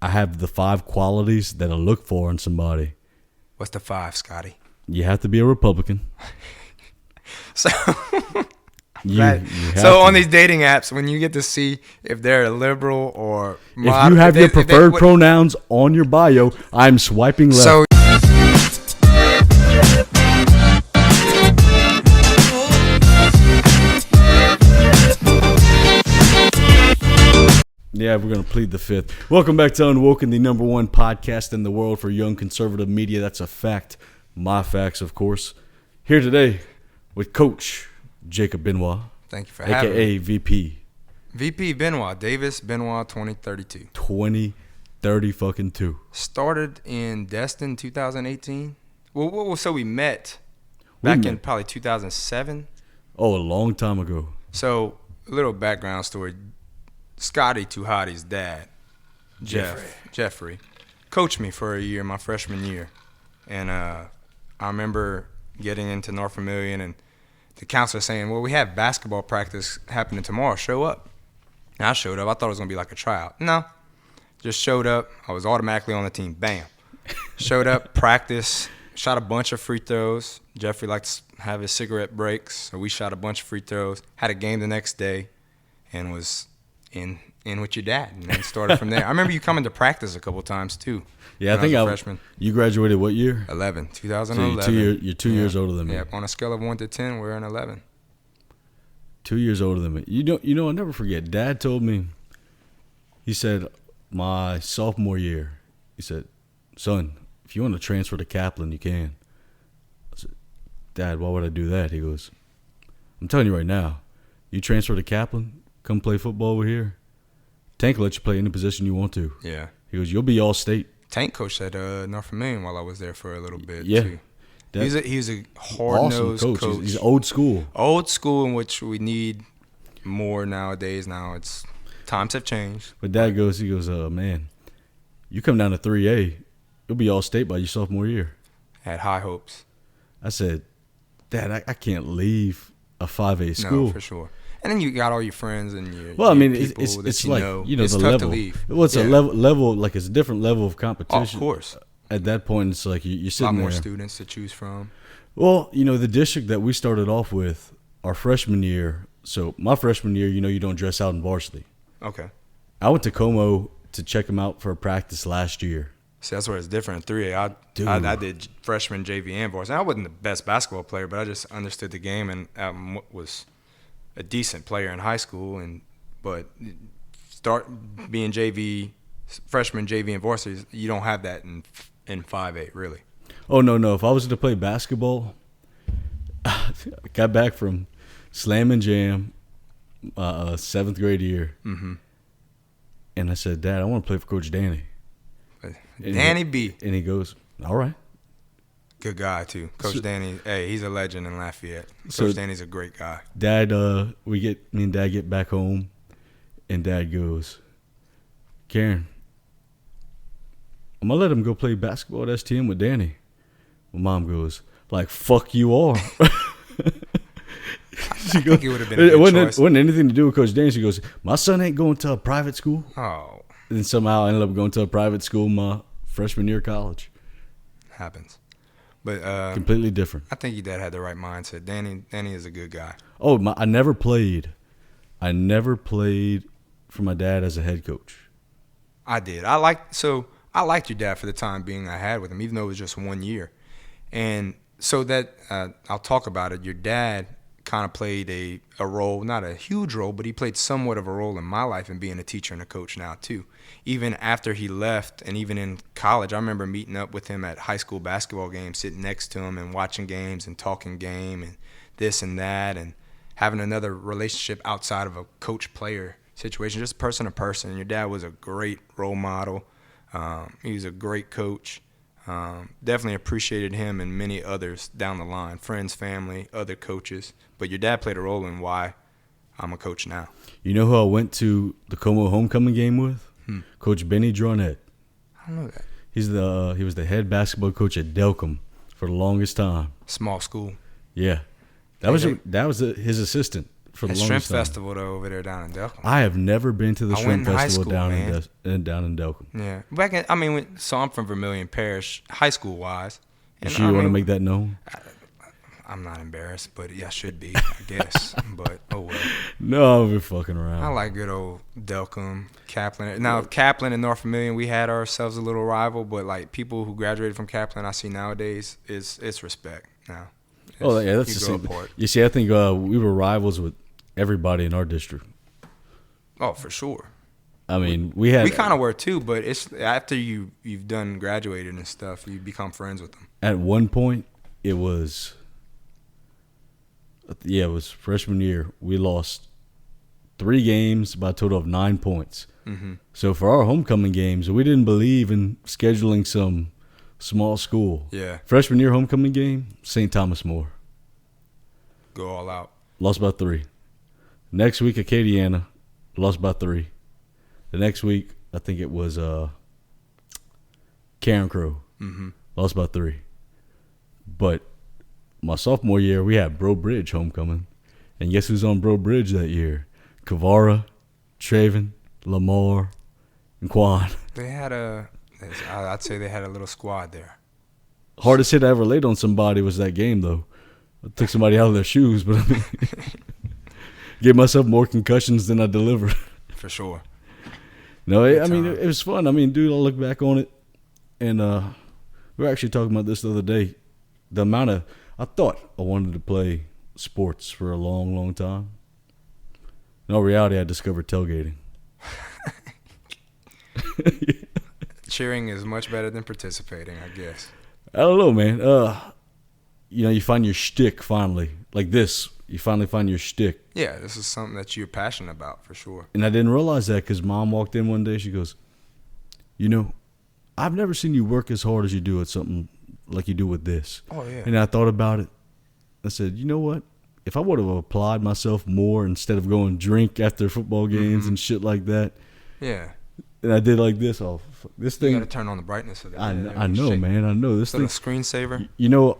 I have the 5 qualities that I look for in somebody. What's the 5, Scotty? You have to be a Republican. So, You have so to. on these dating apps, when you get to see if they're a liberal or If you have your preferred pronouns on your bio, I'm swiping left. So yeah, we're going to plead the 5th. Welcome back to Unwoken, the #1 podcast in the world for young conservative media. That's a fact. My facts, of course. Here today with Coach Jacob Benoit. thank you for having me. A.K.A. VP. VP Benoit, Davis Benoit 2032. 2030 fucking 2. Started in Destin 2018. Well, so we met back in probably 2007. Oh, a long time ago. So, a little background story. Scotty Tuhati's dad, Jeffrey, coached me for a year, my freshman year. And I remember getting into North Vermilion and the counselor saying, well, we have basketball practice happening tomorrow. Show up. And I showed up. I thought it was going to be like a tryout. No. Just showed up. I was automatically on the team. Bam. Showed up, practice, shot a bunch of free throws. Jeffrey likes to have his cigarette breaks, so we shot a bunch of free throws. Had a game the next day and was in with your dad, and then started from there. I remember you coming to practice a couple times too. Yeah, I think I was a freshman. You graduated what year? 2011. So you're 2 years older than me. Yeah, on a scale of 1 to 10, we're in 11. 2 years older than me. You know, I'll never forget. Dad told me. He said, my sophomore year. He said, son, if you want to transfer to Kaplan, you can. I said, Dad, why would I do that? He goes, I'm telling you right now, you transfer to Kaplan. Come play football over here. Tank will let you play any position you want to. Yeah. He goes, you'll be all state. Tank coached at North Vermilion while I was there for a little bit Yeah. too. He's a hard-nosed awesome coach. He's old school. Old school, in which we need more nowadays. Now times have changed. But Dad goes, man, you come down to 3A, you'll be all state by your sophomore year. Had high hopes. I said, Dad, I can't leave a 5A school. No, for sure. And then you got all your friends and your well, I mean, people it's that like it's the tough level. to leave. Well, it's Yeah. a level like it's a different level of competition. Of course. At that point, it's like you're A sitting lot there. more students to choose from. Well, the district that we started off with, our freshman year. So my freshman year, you don't dress out in varsity. Okay. I went to Como to check them out for a practice last year. See, that's where it's different. 3A, I did freshman, JV, and varsity. I wasn't the best basketball player, but I just understood the game and was a decent player in high school. But start being JV, freshman, JV, and varsity, you don't have that in 5A, really. Oh, no. If I was to play basketball, I got back from Slam and Jam, 7th grade year. Mm-hmm. And I said, Dad, I want to play for Coach Danny. Danny B. And he goes, all right. Good guy, too. Coach Danny, hey, he's a legend in Lafayette. So Coach Danny's a great guy. Dad, me and Dad get back home, and Dad goes, Karen, I'm going to let him go play basketball at STM with Danny. Well, Mom goes, like, fuck you are. I think it would have been a good choice. It wasn't anything to do with Coach Danny. She goes, my son ain't going to a private school. Oh. And then somehow I ended up going to a private school my freshman year of college. Happens. But completely different. I think your dad had the right mindset. Danny is a good guy. Oh, I never played. I never played for my dad as a head coach. I did. I liked your dad for the time being I had with him, even though it was just 1 year. And so that I'll talk about it. Your dad kind of played a role, not a huge role, but he played somewhat of a role in my life in being a teacher and a coach now too. Even after he left and even in college, I remember meeting up with him at high school basketball games, sitting next to him and watching games and talking game and this and that and having another relationship outside of a coach-player situation, just person to person. And your dad was a great role model. He was a great coach. Definitely appreciated him and many others down the line, friends, family, other coaches. But your dad played a role in why I'm a coach now. You know who I went to the Como homecoming game with? Coach Benny Dronette. I don't know that. He was the head basketball coach at Delcom for the longest time. Small school. Yeah, that was his assistant. for the That longest shrimp time. festival though over there down in Delcom. I have never been to the I shrimp went in high festival school, down man. down in Delcom. Yeah, so I'm from Vermilion Parish, high school wise. You sure you want to make that known? I'm not embarrassed, but yeah, I should be, I guess. But oh well. No, we're fucking around. I like good old Delcom, Kaplan. Now Kaplan and North Vermilion, we had ourselves a little rival, but like people who graduated from Kaplan, I see nowadays it's respect now. Oh yeah, that's the same. You see, I think we were rivals with everybody in our district. Oh, for sure. I mean, we kind of were too, but it's after you've done graduated and stuff, you become friends with them. At one point, it was freshman year. We lost 3 games by a total of 9 points. Mm-hmm. So for our homecoming games, we didn't believe in scheduling some small school. Yeah. Freshman year homecoming game, St. Thomas More. Go all out. Lost by 3. Next week, Acadiana, lost by 3. The next week, I think it was Karen Crow, lost by 3. But my sophomore year, we had Bro Bridge homecoming. And guess who's on Bro Bridge that year? Kavara, Traven, Lamar, and Quan. I'd say they had a little squad there. Hardest hit I ever laid on somebody was that game, though. I took somebody out of their shoes, but I mean, gave myself more concussions than I delivered. For sure. No, it was fun. I mean, dude, I look back on it, and we were actually talking about this the other day. The amount of I thought I wanted to play sports for a long, long time. In all reality, I discovered tailgating. Cheering is much better than participating, I guess. I don't know, man. You find your shtick finally. Like this, you finally find your shtick. Yeah, this is something that you're passionate about, for sure. And I didn't realize that because Mom walked in one day. She goes, I've never seen you work as hard as you do at something like you do with this. Oh, yeah. And I thought about it. I said, you know what? If I would have applied myself more instead of going drink after football games and shit like that. Yeah. And I did like this. This thing. You got to turn on the brightness of it. I know, man. I know. This little thing. screensaver.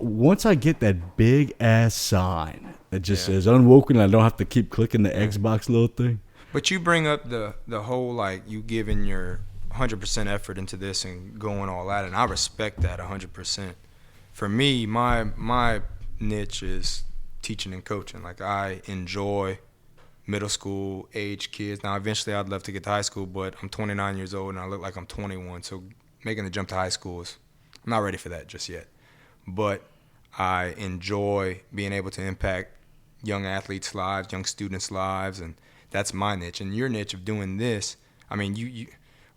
Once I get that big ass sign that just says Unwoken, I don't have to keep clicking the Xbox little thing. But you bring up the whole, like, you giving your 100% effort into this and going all out, and I respect that 100%. For me, my niche is teaching and coaching. Like, I enjoy middle school age kids. Now, eventually I'd love to get to high school, but I'm 29 years old and I look like I'm 21. So making the jump to high school I'm not ready for that just yet. But I enjoy being able to impact young athletes' lives, young students' lives, and that's my niche. And your niche of doing this, I mean,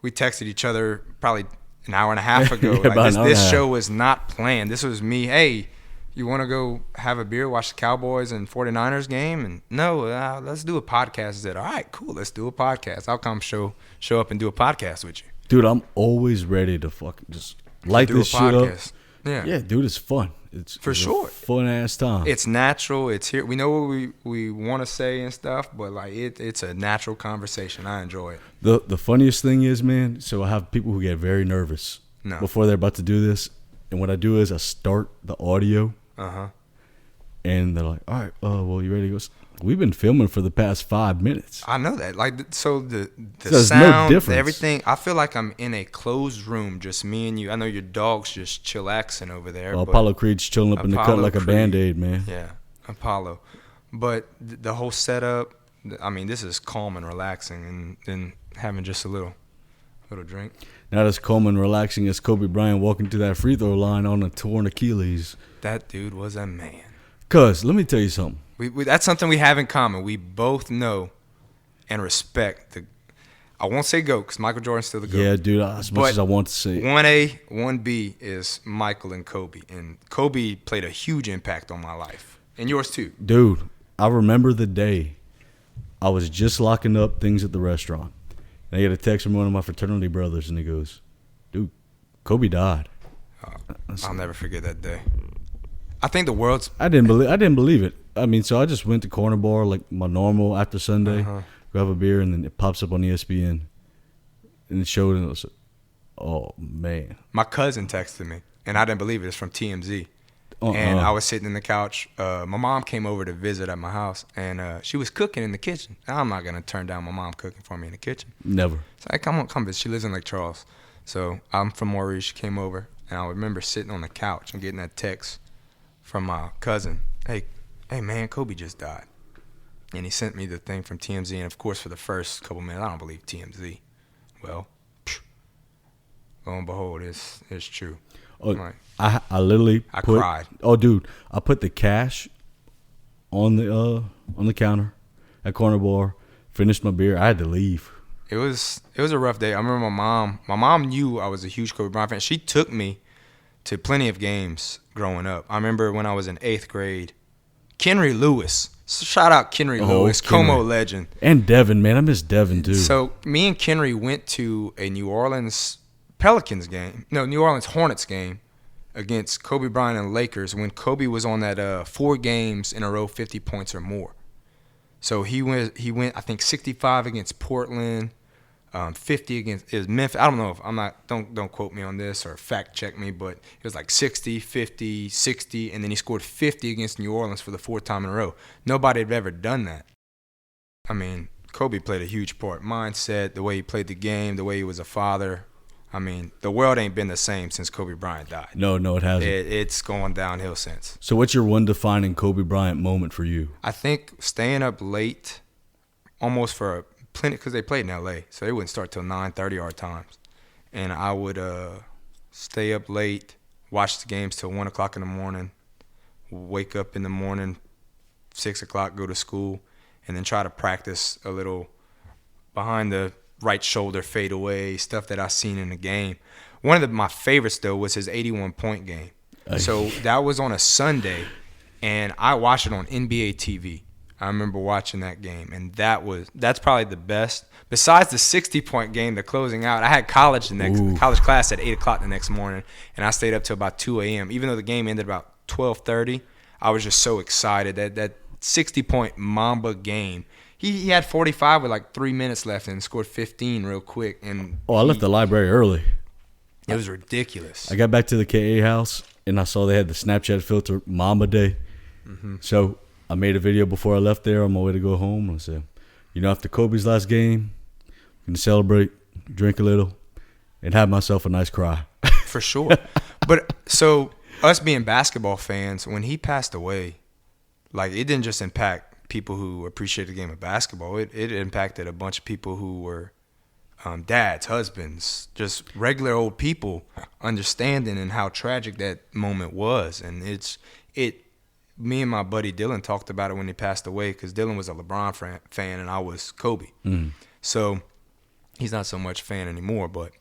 we texted each other probably an hour and a half ago. This show was not planned. This was me, hey, you want to go have a beer, watch the Cowboys and 49ers game? And no, let's do a podcast. I said, all right, cool, let's do a podcast. I'll come show up and do a podcast with you. Dude, I'm always ready to fucking just light this shit up. Yeah, dude, it's fun. It's for sure. Fun ass time. It's natural. It's here. We know what we want to say and stuff, but like it's a natural conversation. I enjoy it. The funniest thing is, man, so I have people who get very nervous before they're about to do this. And what I do is I start the audio. And they're like, all right, well, you ready to go? We've been filming for the past 5 minutes. I know that. Like, so the no sound, difference. Everything. I feel like I'm in a closed room, just me and you. I know your dog's just chillaxing over there. Well, Apollo Creed's chilling up in the cut like a Band-Aid, man. Yeah, Apollo. But the whole setup, I mean, this is calm and relaxing, and then having just a little drink. Not as calm and relaxing as Kobe Bryant walking to that free throw line on a torn Achilles. That dude was a man. Cuz, let me tell you something. That's something we have in common. We both know and respect I won't say GOAT because Michael Jordan's still the GOAT. Yeah, dude, as much as I want to say. 1A, 1B is Michael and Kobe. And Kobe played a huge impact on my life. And yours too. Dude, I remember the day I was just locking up things at the restaurant. And I get a text from one of my fraternity brothers, and he goes, dude, Kobe died. I'll never forget that day. I think the world's... I didn't believe it. I mean, so I just went to Corner Bar like my normal after Sunday, grab a beer, and then it pops up on ESPN. And it showed, and I was like, oh, man. My cousin texted me, and I didn't believe it. It's from TMZ. And I was sitting in the couch. My mom came over to visit at my house, and she was cooking in the kitchen. I'm not going to turn down my mom cooking for me in the kitchen. Never. So I come visit. She lives in Lake Charles. So I'm from Maurice. She came over, and I remember sitting on the couch and getting that text from my cousin. Hey man, Kobe just died. And he sent me the thing from TMZ. And, of course, for the first couple minutes, I don't believe TMZ. Well, lo and behold, it's true. Oh, like, I literally cried. Oh, dude, I put the cash on the counter at Corner Bar, finished my beer. I had to leave. It was a rough day. I remember my mom knew I was a huge Kobe Bryant fan. She took me to plenty of games growing up. I remember when I was in 8th grade, Kenry Lewis. Shout out Kenry Lewis, Como legend. And Devin, man. I miss Devin, too. So me and Kenry went to a New Orleans Hornets game against Kobe Bryant and Lakers when Kobe was on that 4 games in a row, 50 points or more. So he went I think 65 against Portland, 50 against Memphis. I don't know if don't quote me on this or fact check me, but it was like 60, 50, 60, and then he scored 50 against New Orleans for the 4th time in a row. Nobody had ever done that. I mean, Kobe played a huge part. Mindset, the way he played the game, the way he was a father. I mean, the world ain't been the same since Kobe Bryant died. No, it hasn't. It's gone downhill since. So what's your one defining Kobe Bryant moment for you? I think staying up late, almost for plenty, because they played in L.A., so they wouldn't start till 9:30 our times. And I would stay up late, watch the games till 1 o'clock in the morning, wake up in the morning, 6 o'clock, go to school, and then try to practice a little behind the right shoulder fade away, stuff that I seen in the game. One of my favorites, though, was his 81-point game. So that was on a Sunday, and I watched it on NBA TV. I remember watching that game, and that's probably the best. Besides the 60-point game, the closing out, I had college class at 8 o'clock the next morning, and I stayed up till about 2 a.m. Even though the game ended about 12:30, I was just so excited. That 60-point Mamba game. He had 45 with like 3 minutes left and scored 15 real quick. And I left the library early. It was ridiculous. I got back to the KA house, and I saw they had the Snapchat filter Mamba Day. Mm-hmm. So I made a video before I left there on my way to go home. I said, after Kobe's last game, I'm going to celebrate, drink a little, and have myself a nice cry. For sure. But so us being basketball fans, when he passed away, like it didn't just impact people who appreciate the game of basketball. It impacted a bunch of people who were dads, husbands, just regular old people understanding and how tragic that moment was. And me and my buddy Dylan talked about it when he passed away because Dylan was a LeBron fan and I was Kobe. So he's not so much a fan anymore, but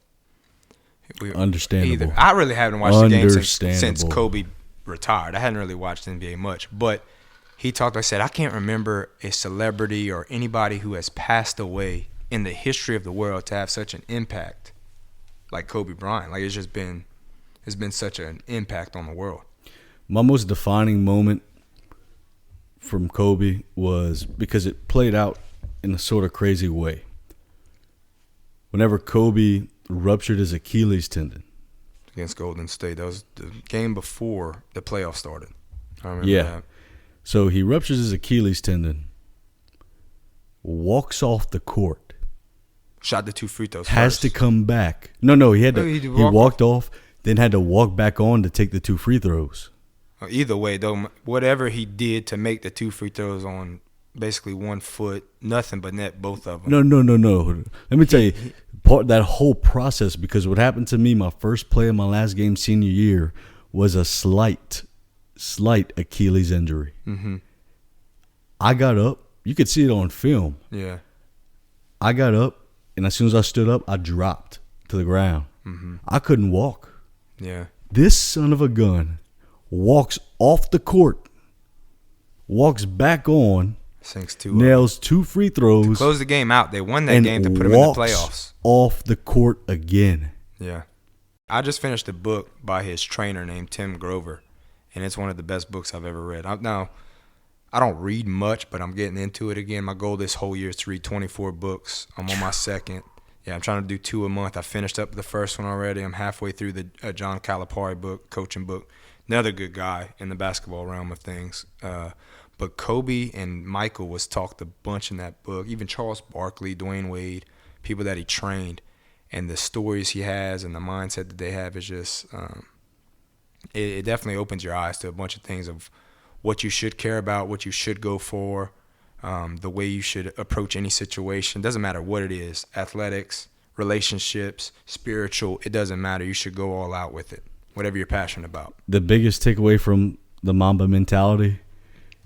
understandable. I really haven't watched the game since Kobe retired. I hadn't really watched NBA much, but he talked. I said, I can't remember a celebrity or anybody who has passed away in the history of the world to have such an impact like Kobe Bryant. Like it's been such an impact on the world. My most defining moment from Kobe was because it played out in a sort of crazy way. Whenever Kobe ruptured his Achilles tendon against Golden State, that was the game before the playoffs started. I remember that. So he ruptures his Achilles tendon, walks off the court. Shot the 2 free throws has first. To come back. No, he had to. He walked off, then had to walk back on to take the 2 free throws. Either way, though, whatever he did to make the 2 free throws on basically 1 foot, nothing but net, both of them. No. Let me tell you, that whole process, because what happened to me, my first play of my last game senior year, was a slight Achilles injury. Mm-hmm. I got up. You could see it on film. Yeah. I got up, and as soon as I stood up, I dropped to the ground. Mm-hmm. I couldn't walk. Yeah. This son of a gun walks off the court, walks back on, sinks 2 nails 2 free throws. To close the game out. They won that game to put them in the playoffs. Off the court again. Yeah. I just finished a book by his trainer named Tim Grover, and it's one of the best books I've ever read. Now, I don't read much, but I'm getting into it again. My goal this whole year is to read 24 books. I'm on my second. Yeah, I'm trying to do 2 a month. I finished up the first one already. I'm halfway through the John Calipari book, coaching book. Another good guy in the basketball realm of things. But Kobe and Michael was talked a bunch in that book. Even Charles Barkley, Dwayne Wade, people that he trained, and the stories he has and the mindset that they have is just it definitely opens your eyes to a bunch of things of what you should care about, what you should go for. The way you should approach any situation. Doesn't matter what it is, athletics, relationships, spiritual, it doesn't matter. You should go all out with it, whatever you're passionate about. The biggest takeaway from the Mamba mentality,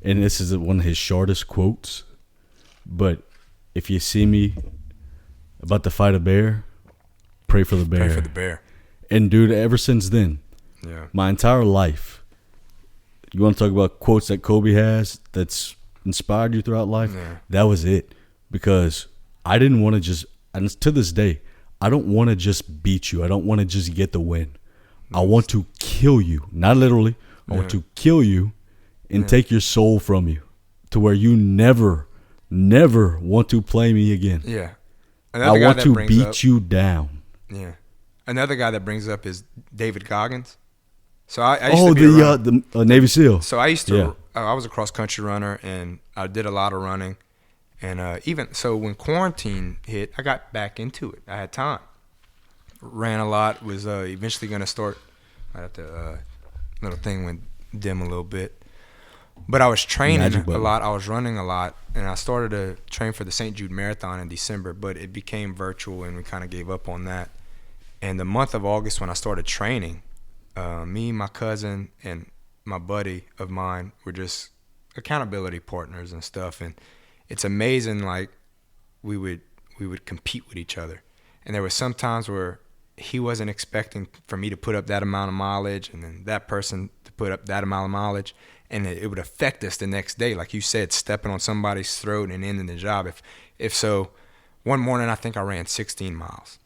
and this is one of his shortest quotes, but if you see me about to fight a bear, pray for the bear. Pray for the bear. And dude, ever since then, my entire life, you want to talk about quotes that Kobe has that's inspired you throughout life? Yeah. That was it. Because I didn't want to just, and to this day, I don't want to just beat you. I don't want to just get the win. I want to kill you. Not literally. I want to kill you and take your soul from you to where you never want to play me again. Yeah. I want to beat you down. Yeah. Another guy that brings up is David Coggins. So I used to be the Navy SEAL. So I used to, I was a cross country runner and I did a lot of running. And even so, when quarantine hit, I got back into it. I had time. Ran a lot. Was eventually going to start. I had to little thing went dim a little bit, but I was training a lot. I was running a lot, and I started to train for the St. Jude Marathon in December. But it became virtual, and we kind of gave up on that. And the month of August, when I started training, me, my cousin, and my buddy of mine were just accountability partners and stuff. And it's amazing, like we would compete with each other. And there were some times where he wasn't expecting for me to put up that amount of mileage, and then that person to put up that amount of mileage, and it would affect us the next day. Like you said, stepping on somebody's throat and ending the job. If so, one morning I think I ran 16 miles.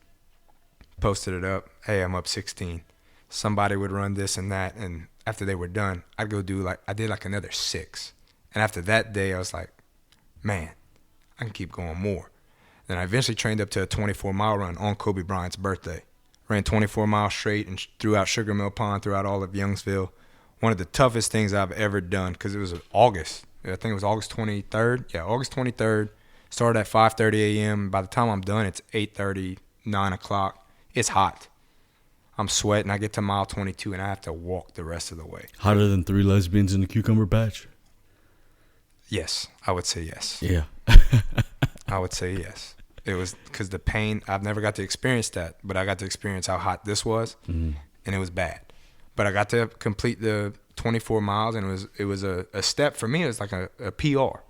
Posted it up. Hey, I'm up 16. Somebody would run this and that, and after they were done, I'd go do I did another 6. And after that day, I was like, man, I can keep going more. Then I eventually trained up to a 24-mile run on Kobe Bryant's birthday. Ran 24 miles straight and throughout Sugar Mill Pond, throughout all of Youngsville. One of the toughest things I've ever done because it was August. I think it was August 23rd. Yeah, August 23rd. Started at 5:30 a.m. By the time I'm done, it's 8:30, 9 o'clock. It's hot. I'm sweating. I get to mile 22, and I have to walk the rest of the way. Hotter than 3 lesbians in the cucumber patch? Yes, I would say yes. Yeah. I would say yes. It was because the pain, I've never got to experience that, but I got to experience how hot this was, and it was bad. But I got to complete the 24 miles, and it was a step for me. It was like a PR,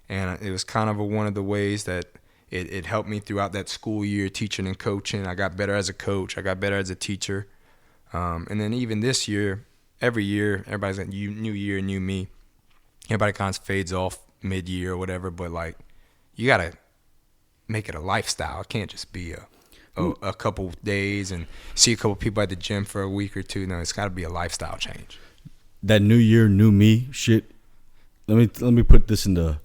and it was kind of one of the ways that it helped me throughout that school year, teaching and coaching. I got better as a coach. I got better as a teacher. And then even this year, every year, everybody's like, new year, new me. Everybody kind of fades off mid-year or whatever, but you got to make it a lifestyle. It can't just be a couple days and see a couple people at the gym for a week or two. No, it's got to be a lifestyle change. That new year, new me shit. Let me put this into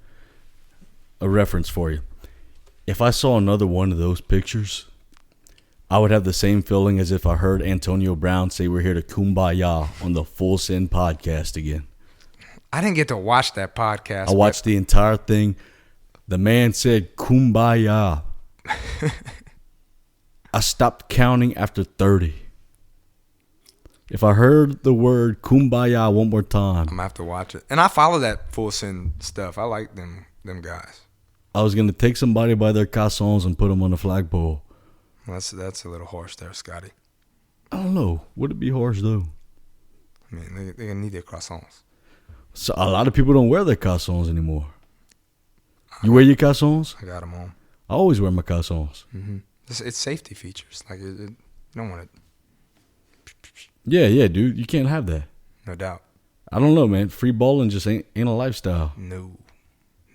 a reference for you. If I saw another one of those pictures, I would have the same feeling as if I heard Antonio Brown say we're here to kumbaya on the Full Send podcast again. I didn't get to watch that podcast. I watched the entire thing. The man said kumbaya. I stopped counting after 30. If I heard the word kumbaya one more time, I'm going to have to watch it. And I follow that Full Send stuff. I like them guys. I was going to take somebody by their calzones and put them on the flagpole. That's a little harsh there, Scotty. I don't know. Would it be harsh, though? I mean, they're going to need their croissants. So a lot of people don't wear their calzones anymore. You wear your calzones? I got them on. I always wear my calzones. Mm-hmm. It's safety features. You don't want it. Yeah, dude. You can't have that. No doubt. I don't know, man. Free balling just ain't a lifestyle. No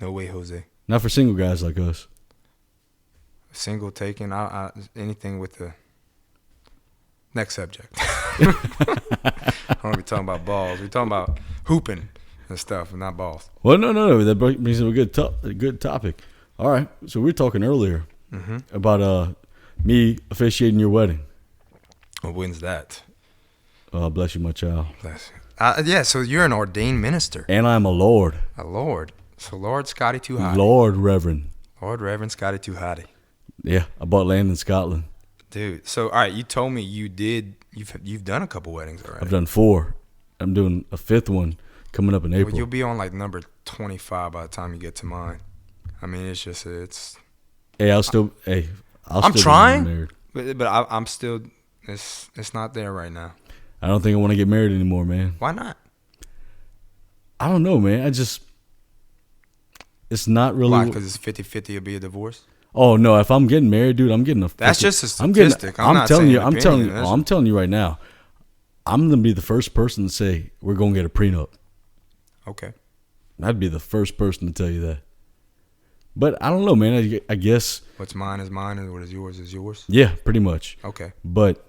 way, Jose. Not for single guys like us. Single taken, anything with the next subject. I don't want to be talking about balls. We're talking about hooping and stuff, and not balls. Well, no. That brings up a good topic. All right. So we were talking earlier about Me officiating your wedding. Well, when's that? Bless you, my child. Bless you. Yeah, so you're an ordained minister. And I'm a Lord. A Lord. So LordScottaayD. Lord Reverend. Lord Reverend ScottaayD. Yeah, I bought land in Scotland. Dude, so all right, you told me you've done a couple weddings already. I've done 4. I'm doing a 5th one coming up in April. Well, you'll be on like number 25 by the time you get to mine. I mean, Hey, I'll still I'm be trying, married. but I'm still. It's not there right now. I don't think I want to get married anymore, man. Why not? I don't know, man. It's not really. Why? Because it's 50-50 will be a divorce. Oh no! If I'm getting married, dude, I'm getting a. That's just a statistic. I'm telling you right now. I'm gonna be the first person to say we're gonna get a prenup. Okay. I'd be the first person to tell you that. But I don't know, man. I guess what's mine is mine, and what is yours. Yeah, pretty much. Okay. But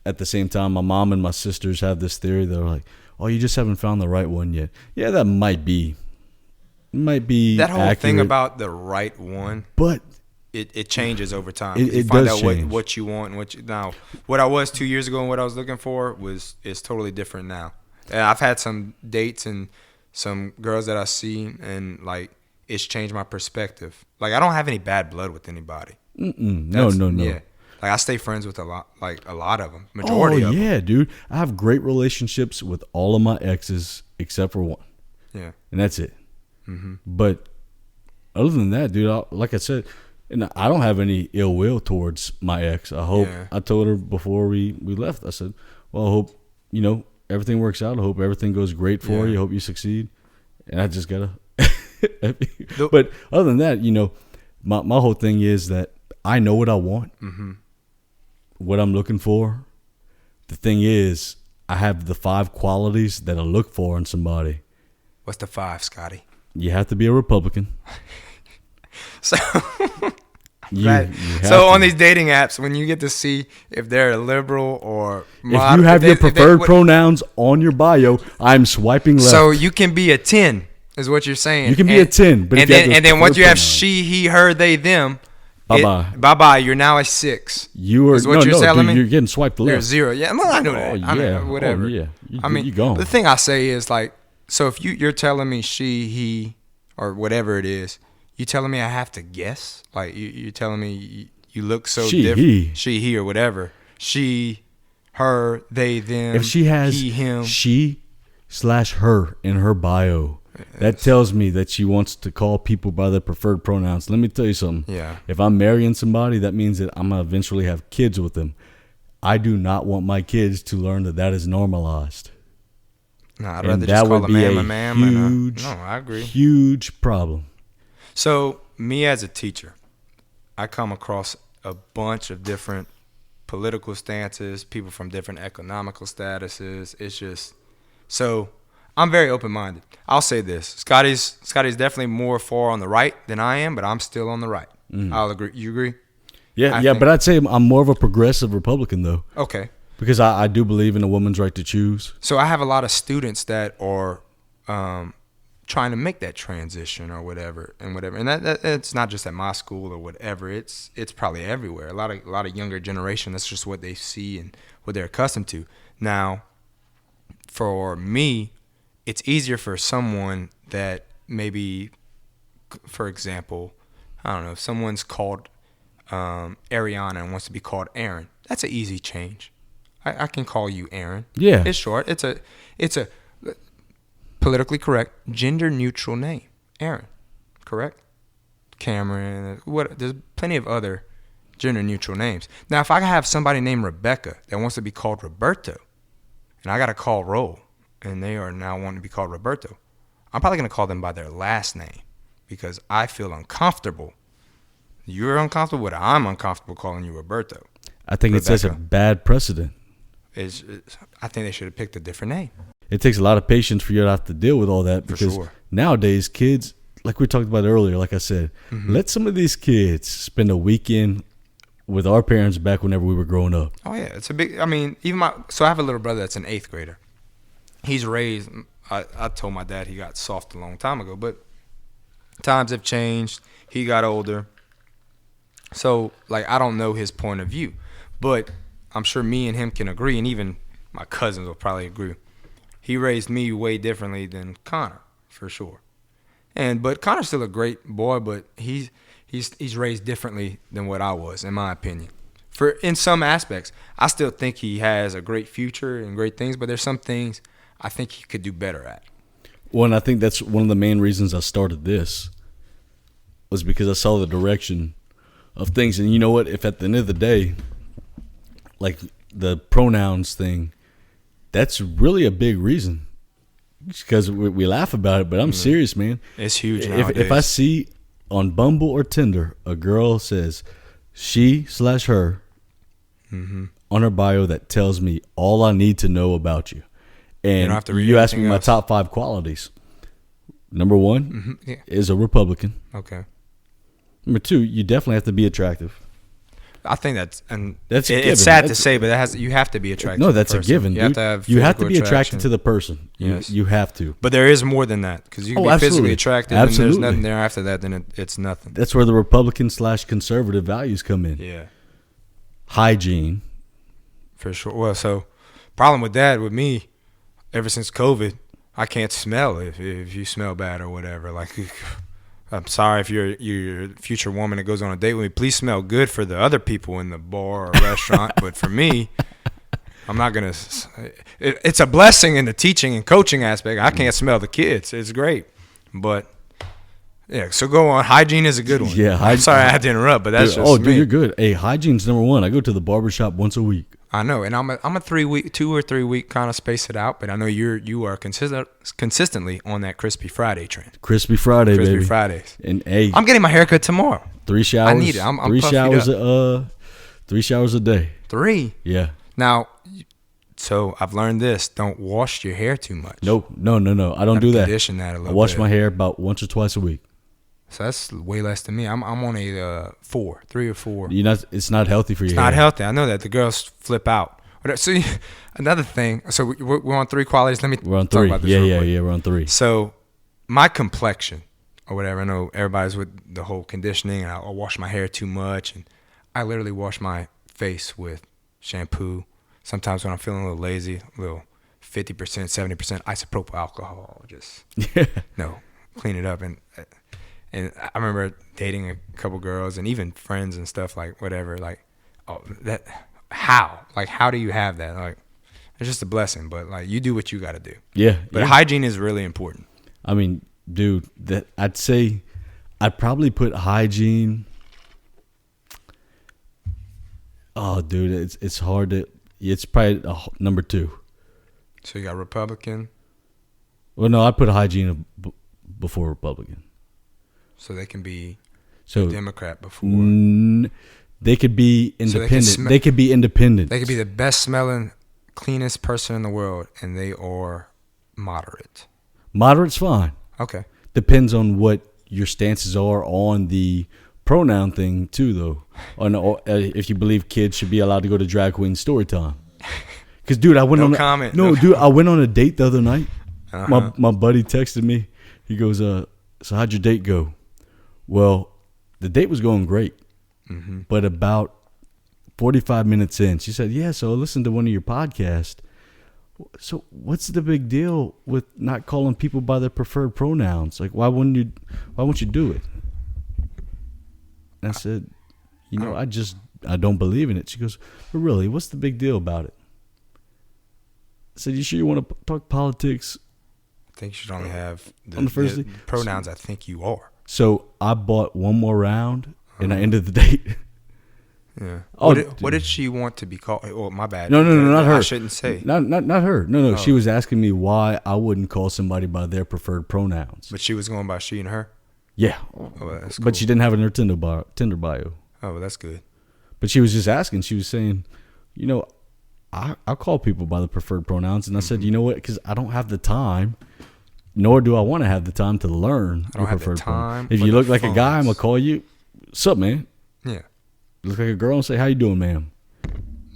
at the same time, my mom and my sisters have this theory. They're like, "Oh, you just haven't found the right one yet." Yeah, that might be. That whole accurate. Thing about the right one, but it changes over time. You find out what you want and now. What I was 2 years ago and what I was looking for is totally different now. And I've had some dates and some girls that I've seen, and like it's changed my perspective. Like I don't have any bad blood with anybody. No. Yeah. Like I stay friends with a lot of them. Majority of them. Yeah, dude. I have great relationships with all of my exes except for one. Yeah. And that's it. Mm-hmm. But other than that, dude, like I said, and I don't have any ill will towards my ex. I hope. Yeah. I told her before we left. I said, "Well, I hope everything works out. I hope everything goes great for you. I hope you succeed." And I just gotta. But other than that, my whole thing is that I know what I want, what I'm looking for. The thing is, I have the 5 qualities that I look for in somebody. What's the 5, Scotty? You have to be a Republican. So, on these dating apps, when you get to see if they're a liberal or moderate, if you have your preferred pronouns on your bio, I'm swiping left. So you can be a 10, is what you're saying. You can be a 10, but then once you have she, he, her, they, them, bye. You're now a 6. You're getting swiped left. You're 0. Yeah, well, I know that. I know, whatever. Oh, yeah. You're gone. The thing I say is like, so if you're telling me she, he, or whatever it is, you telling me I have to guess? Like you're telling me you look so different. She, he, or whatever. She, her, they, them. If she has he, him, she/her in her bio, that tells me that she wants to call people by their preferred pronouns. Let me tell you something. Yeah. If I'm marrying somebody, that means that I'm gonna eventually have kids with them. I do not want my kids to learn that is normalized. No, I'd rather just call a man. No, I agree. Huge problem. So, me as a teacher, I come across a bunch of different political stances, people from different economical statuses. It's just so I'm very open-minded. I'll say this: Scotty's definitely more far on the right than I am, but I'm still on the right. I'll agree. You agree? Yeah, but I'd say I'm more of a progressive Republican, though. Okay. Because I do believe in a woman's right to choose. So I have a lot of students that are trying to make that transition or whatever, and that it's not just at my school or whatever. It's probably everywhere. A lot of younger generation. That's just what they see and what they're accustomed to. Now, for me, it's easier for someone that maybe, for example, I don't know, if someone's called Ariana and wants to be called Aaron. That's an easy change. I can call you Aaron. Yeah. It's short. It's a politically correct, gender neutral name. Aaron. Correct? Cameron. There's plenty of other gender neutral names. Now, if I have somebody named Rebecca that wants to be called Roberto, and I got to call roll, and they are now wanting to be called Roberto, I'm probably going to call them by their last name because I feel uncomfortable. You're uncomfortable with it. I'm uncomfortable calling you Roberto. I think Rebecca. It sets a bad precedent. I think they should have picked a different name. It takes a lot of patience for you to have to deal with all that because nowadays kids, like we talked about earlier, like I said, let some of these kids spend a weekend with our parents back whenever we were growing up. Oh yeah, it's a big. I mean, so I have a little brother that's an 8th grader. He's raised. I told my dad he got soft a long time ago, but times have changed. He got older. So, like, I don't know his point of view, but I'm sure me and him can agree, and even my cousins will probably agree. He raised me way differently than Connor, for sure. But Connor's still a great boy, but he's raised differently than what I was, in my opinion. In some aspects, I still think he has a great future and great things, but there's some things I think he could do better at. Well, and I think that's one of the main reasons I started this was because I saw the direction of things. And you know what? If at the end of the day, like the pronouns thing, that's really a big reason. Because we laugh about it, but I'm serious, man. It's huge nowadays. If I see on Bumble or Tinder a girl says she/her on her bio that tells me all I need to know about you, and you ask me my top 5 qualities. Number 1 is a Republican. Okay. Number 2, you definitely have to be attractive. I think it's it's sad to say, but you have to be attracted. No, that's to the person. a given. You have to be attracted to the person. Yes. You have to. But there is more than that, because you can be physically attracted, and there's nothing there after that. Then it's nothing. That's where the Republican/conservative values come in. Yeah. Hygiene. For sure. Well, so problem with that with me, ever since COVID, I can't smell if you smell bad or whatever. Like, I'm sorry if you're a future woman that goes on a date with me. Please smell good for the other people in the bar or restaurant. But for me, I'm not going to. It's a blessing in the teaching and coaching aspect. I can't smell the kids. It's great. But, yeah, so go on. Hygiene is a good one. Yeah, I'm sorry I had to interrupt, but that's just me. Dude, you're good. Hey, hygiene's number 1. I go to the barbershop once a week. I know, and I'm a 2 or 3 week kind of space it out, but I know you are consistently on that Crispy Friday trend. Crispy Friday, baby. Crispy Fridays. And hey, I'm getting my haircut tomorrow. 3 showers. I need it. I'm 3 showers. 3 showers a day. 3. Yeah. Now, so I've learned this: don't wash your hair too much. No. I don't do that. Condition that a little bit. I wash my hair about once or twice a week. So that's way less than me. I'm on a 3 or 4. It's not healthy for you. It's not healthy. I know that. The girls flip out. So another thing. So we're on 3 qualities. We're on 3. Talk about this real quick. Yeah. We're on 3. So my complexion or whatever. I know everybody's with the whole conditioning, and I'll wash my hair too much, and I literally wash my face with shampoo. Sometimes when I'm feeling a little lazy, a little 50%, 70% isopropyl alcohol. Just clean it up. And I remember dating a couple girls and even friends and stuff, like whatever, like, how do you have that? Like, it's just a blessing, but like, you do what you got to do. Yeah. But hygiene is really important. I mean, dude, I'd say I'd probably put hygiene. Oh, dude, it's hard to, it's probably number 2. So you got Republican. Well, no, I'd put hygiene before Republican. So they can be Democrat before. They could be independent. So they could be independent. They could be the best smelling, cleanest person in the world, and they are moderate. Moderate's fine. Okay. Depends on what your stances are on the pronoun thing too, though. If you believe kids should be allowed to go to drag queen story time. Because, dude, I went I went on a date the other night. My buddy texted me. He goes, "So how'd your date go?" Well, the date was going great, but about 45 minutes in, she said, "Yeah, so I listened to one of your podcasts. So what's the big deal with not calling people by their preferred pronouns? Like, why won't you do it?" And I said, I don't believe in it. She goes, "But really, what's the big deal about it?" I said, "You sure you want to talk politics?" I think you should only have the pronouns I think you are. So I bought one more round, and I ended the date. Yeah. What did she want to be called? Oh, my bad. No, not her. I shouldn't say. Not her. No. She was asking me why I wouldn't call somebody by their preferred pronouns. But she was going by she and her? Yeah. Oh, that's cool. But she didn't have it in her Tinder bio. Oh, well, that's good. But she was just asking. She was saying, I'll call people by the preferred pronouns. And I said, you know what? Because I don't have the time, nor do I want to have the time to learn. I don't have the time. If you look like a guy, I'm going to call you, "What's up, man?" Yeah. Look like a girl and say, "How you doing, ma'am?"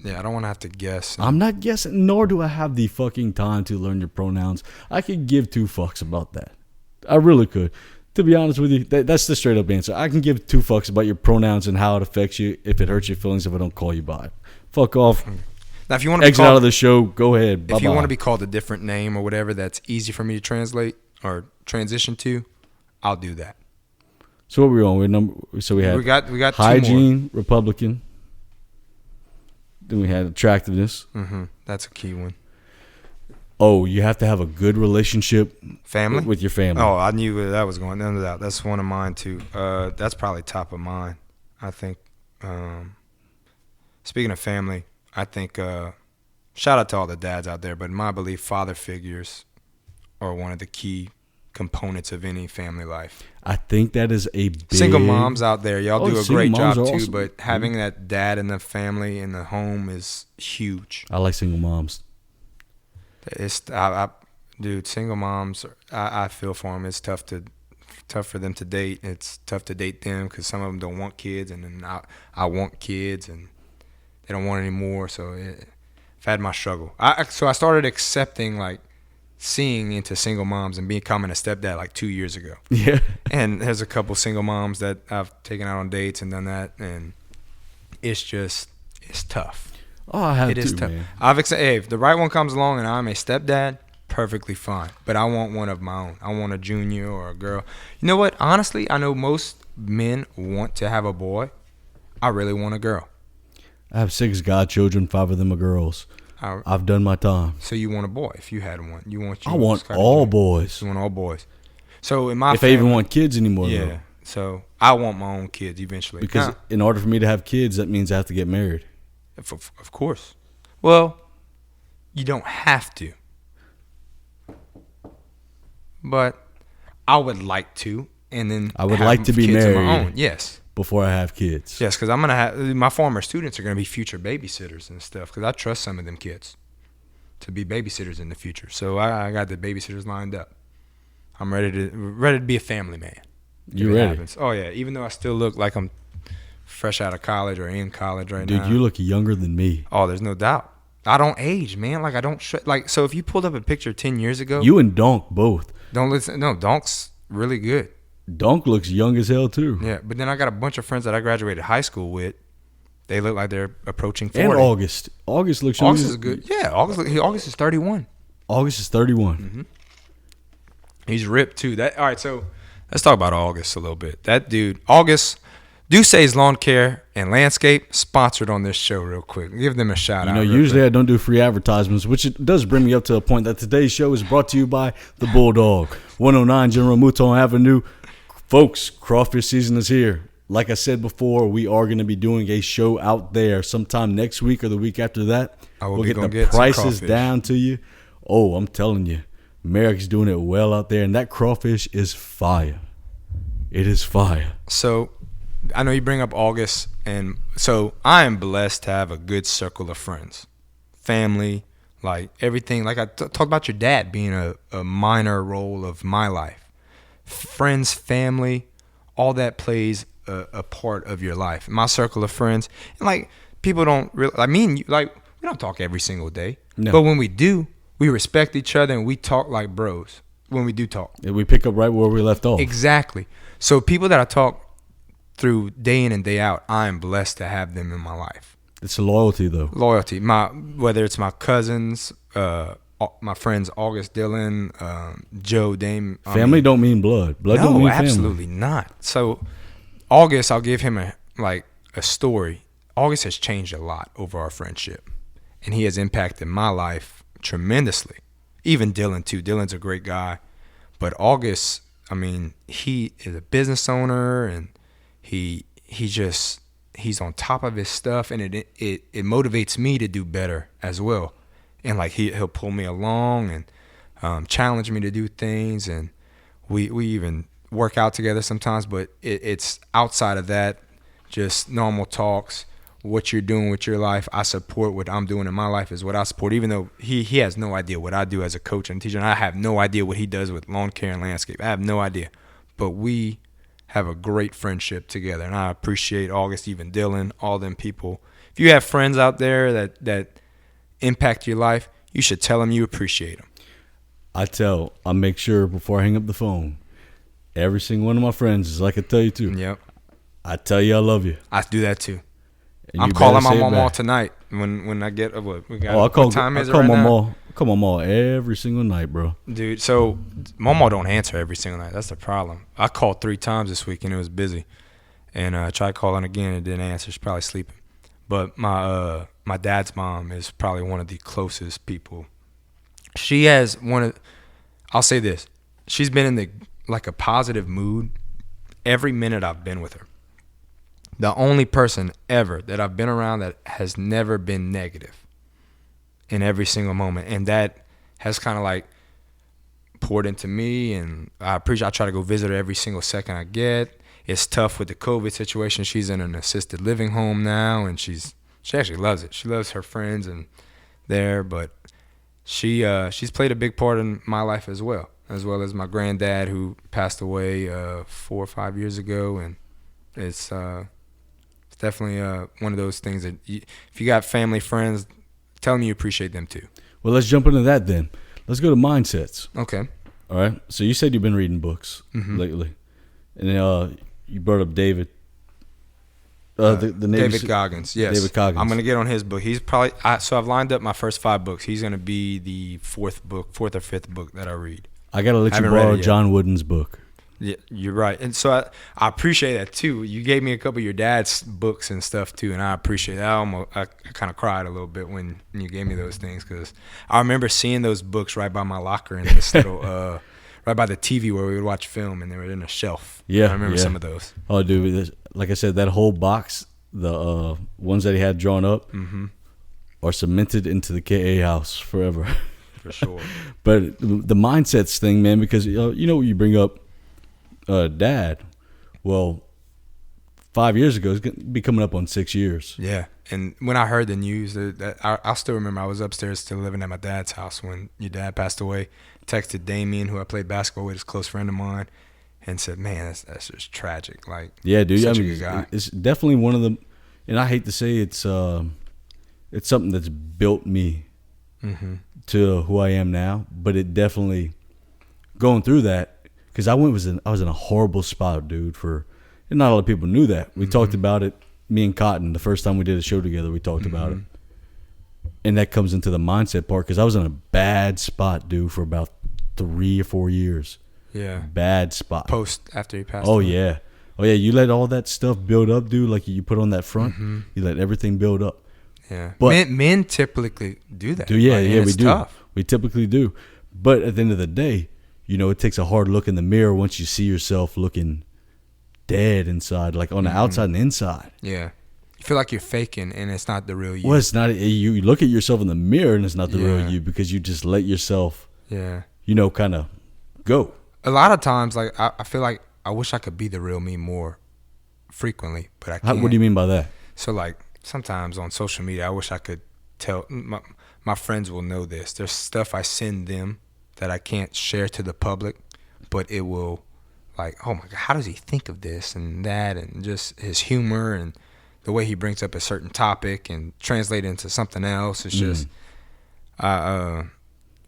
Yeah, I don't want to have to guess. I'm not guessing, nor do I have the fucking time to learn your pronouns. I could give 2 fucks about that. I really could. To be honest with you, that's the straight up answer. I can give two fucks about your pronouns and how it affects you. If it hurts your feelings, if I don't call you by it. Fuck off. Now, if you want to exit out of the show, go ahead. If you want to be called a different name or whatever that's easy for me to translate or transition to, I'll do that. So what were we on? We got hygiene, Republican. Then we had attractiveness. Mm-hmm. That's a key one. Oh, you have to have a good relationship with your family. Oh, I knew where that was going. No doubt. That's one of mine too. That's probably top of mind. I think. Speaking of family, I think shout out to all the dads out there, but in my belief, father figures are one of the key components of any family life. I think that is a big... Single moms out there, y'all do a great job too, awesome. But having that dad in the family, in the home is huge. I like single moms. Dude, single moms, I feel for them. It's tough for them to date. It's tough to date them because some of them don't want kids, and then I want kids, and they don't want any more. So I've had my struggle. So I started accepting, like, seeing into single moms and becoming a stepdad like 2 years ago. Yeah. And there's a couple single moms that I've taken out on dates and done that, and it's tough. Oh, I have it is to, tough. man. Hey, if the right one comes along and I'm a stepdad, perfectly fine. But I want one of my own. I want a junior or a girl. You know what? Honestly, I know most men want to have a boy. I really want a girl. I have 6 godchildren, 5 of them are girls. I've done my time. So you want a boy if you had one. I want all boys. You want all boys. So if I even want kids anymore, yeah. Though. So I want my own kids eventually. Because in order for me to have kids, that means I have to get married. Of course. Well, you don't have to. But I would like to, and then I would like to be married. Of my own. Yes. Before I have kids. Yes, because I'm gonna have my former students are gonna be future babysitters and stuff. Because I trust some of them kids to be babysitters in the future. So I got the babysitters lined up. I'm ready to be a family man. You ready? Happens. Oh yeah. Even though I still look like I'm fresh out of college or in college right now. Dude, you look younger than me. Oh, there's no doubt. I don't age, man. Like I don't so if you pulled up a picture 10 years ago, you and Donk both. Don't listen. No, Donk's really good. Donk looks young as hell too. Yeah, but then I got a bunch of friends that I graduated high school with. They look like they're approaching 40. And August looks young. August is good. Yeah, August is 31. August is 31. Mm-hmm. He's ripped too. All right, so let's talk about August a little bit. That dude, August, Ducey's Lawn Care and Landscape, sponsored on this show real quick. Give them a shout out. Usually quick. I don't do free advertisements, which it does bring me up to a point that today's show is brought to you by The Bulldog, 109 General Mouton Avenue. Folks, crawfish season is here. Like I said before, we are going to be doing a show out there sometime next week or the week after that. We'll get the prices down to you. Oh, I'm telling you, Merrick's doing it well out there, and that crawfish is fire. It is fire. So I know you bring up August, and so I am blessed to have a good circle of friends, family, like everything. Like I talked about your dad being a minor role of my life. Friends, family, all that plays a part of your life. My circle of friends, and like people don't really. I mean, like we don't talk every single day, but when we do, we respect each other and we talk like bros. When we do talk, and we pick up right where we left off. Exactly. So people that I talk through day in and day out, I am blessed to have them in my life. It's loyalty, though. Loyalty. Whether it's my cousins, my friends August, Dillon, Joe, Dame. Family don't mean blood. Blood don't mean family. No, absolutely not. So August, I'll give him a story. August has changed a lot over our friendship, and he has impacted my life tremendously. Even Dillon too. Dillon's a great guy, but August, I mean, he is a business owner, and he's on top of his stuff, and it motivates me to do better as well. And like he'll pull me along and challenge me to do things, and we even work out together sometimes. But it's outside of that, just normal talks. What you're doing with your life, I support. What I'm doing in my life is what I support. Even though he has no idea what I do as a coach and teacher, and I have no idea what he does with lawn care and landscape. I have no idea, but we have a great friendship together, and I appreciate August, even Dillon, all them people. If you have friends out there that impact your life, you should tell them you appreciate them. I make sure before I hang up the phone, Every single one of my friends is like I tell you too. Yep. I tell you I love you. I do that too. And I'm you calling better my say it mama back. tonight when I get what we got. Oh, What time is it right now? I call my mom every single night, bro. Dude, so Mama don't answer every single night. That's the problem. I called 3 times this week and it was busy. And I tried calling again and didn't answer. She's probably sleeping. But my dad's mom is probably one of the closest people. She has I'll say this. She's been in a positive mood every minute I've been with her. The only person ever that I've been around that has never been negative in every single moment. And that has kind of like poured into me, and I try to go visit her every single second I get. It's tough with the COVID situation. She's in an assisted living home now, and she actually loves it. She loves her friends and there, but she's played a big part in my life as well as my granddad who passed away 4 or 5 years ago, and it's definitely one of those things that if you got family, friends, tell them you appreciate them too. Well, let's jump into that then. Let's go to mindsets. Okay. All right. So you said you've been reading books lately, and you brought up David. The David Coggins. Yes. David Coggins. I'm gonna get on his book. He's probably so I've lined up my first 5 books. He's gonna be the fourth or 5th book that I read. I gotta let you borrow John Wooden's book. Yeah, you're right. And so I appreciate that too. You gave me a couple of your dad's books and stuff too, and I appreciate that. I kind of cried a little bit when you gave me those things, because I remember seeing those books right by my locker in this little, right by the TV where we would watch film, and they were in a shelf. Yeah, I remember some of those. Oh, dude, like I said, that whole box, the ones that he had drawn up, are cemented into the KA house forever. For sure. But the mindsets thing, man, because you bring up Dad. Well, 5 years ago, it's going to be coming up on 6 years. Yeah, and when I heard the news, I still remember I was upstairs still living at my dad's house when your dad passed away. Texted Damien, who I played basketball with, is a close friend of mine, and said, "Man, that's just tragic." Like, yeah, dude, such a good guy. It's definitely one of the, and I hate to say it's something that's built me to who I am now, but it definitely going through that. Because I was in a horrible spot, dude. And not a lot of people knew that. We talked about it. Me and Cotton, the first time we did a show together, we talked about it. And that comes into the mindset part. Because I was in a bad spot, dude, for about 3 or 4 years. Yeah. Bad spot. After he passed away. Yeah. Oh yeah. You let all that stuff build up, dude. Like you put on that front. You let everything build up. Yeah. But men typically do that. Dude, yeah, we do. Tough. We typically do. But at the end of the day, it takes a hard look in the mirror once you see yourself looking dead inside, like on the outside and inside. Yeah. You feel like you're faking and it's not the real you. Well, it's not. You look at yourself in the mirror and it's not the real you because you just let yourself, kind of go. A lot of times, like, I feel like I wish I could be the real me more frequently, but I can't. What do you mean by that? So, like, sometimes on social media, I wish I could tell. My friends will know this. There's stuff I send them that I can't share to the public, but it will, like, oh my God, how does he think of this and that, and just his humor and the way he brings up a certain topic and translate it into something else. It's just,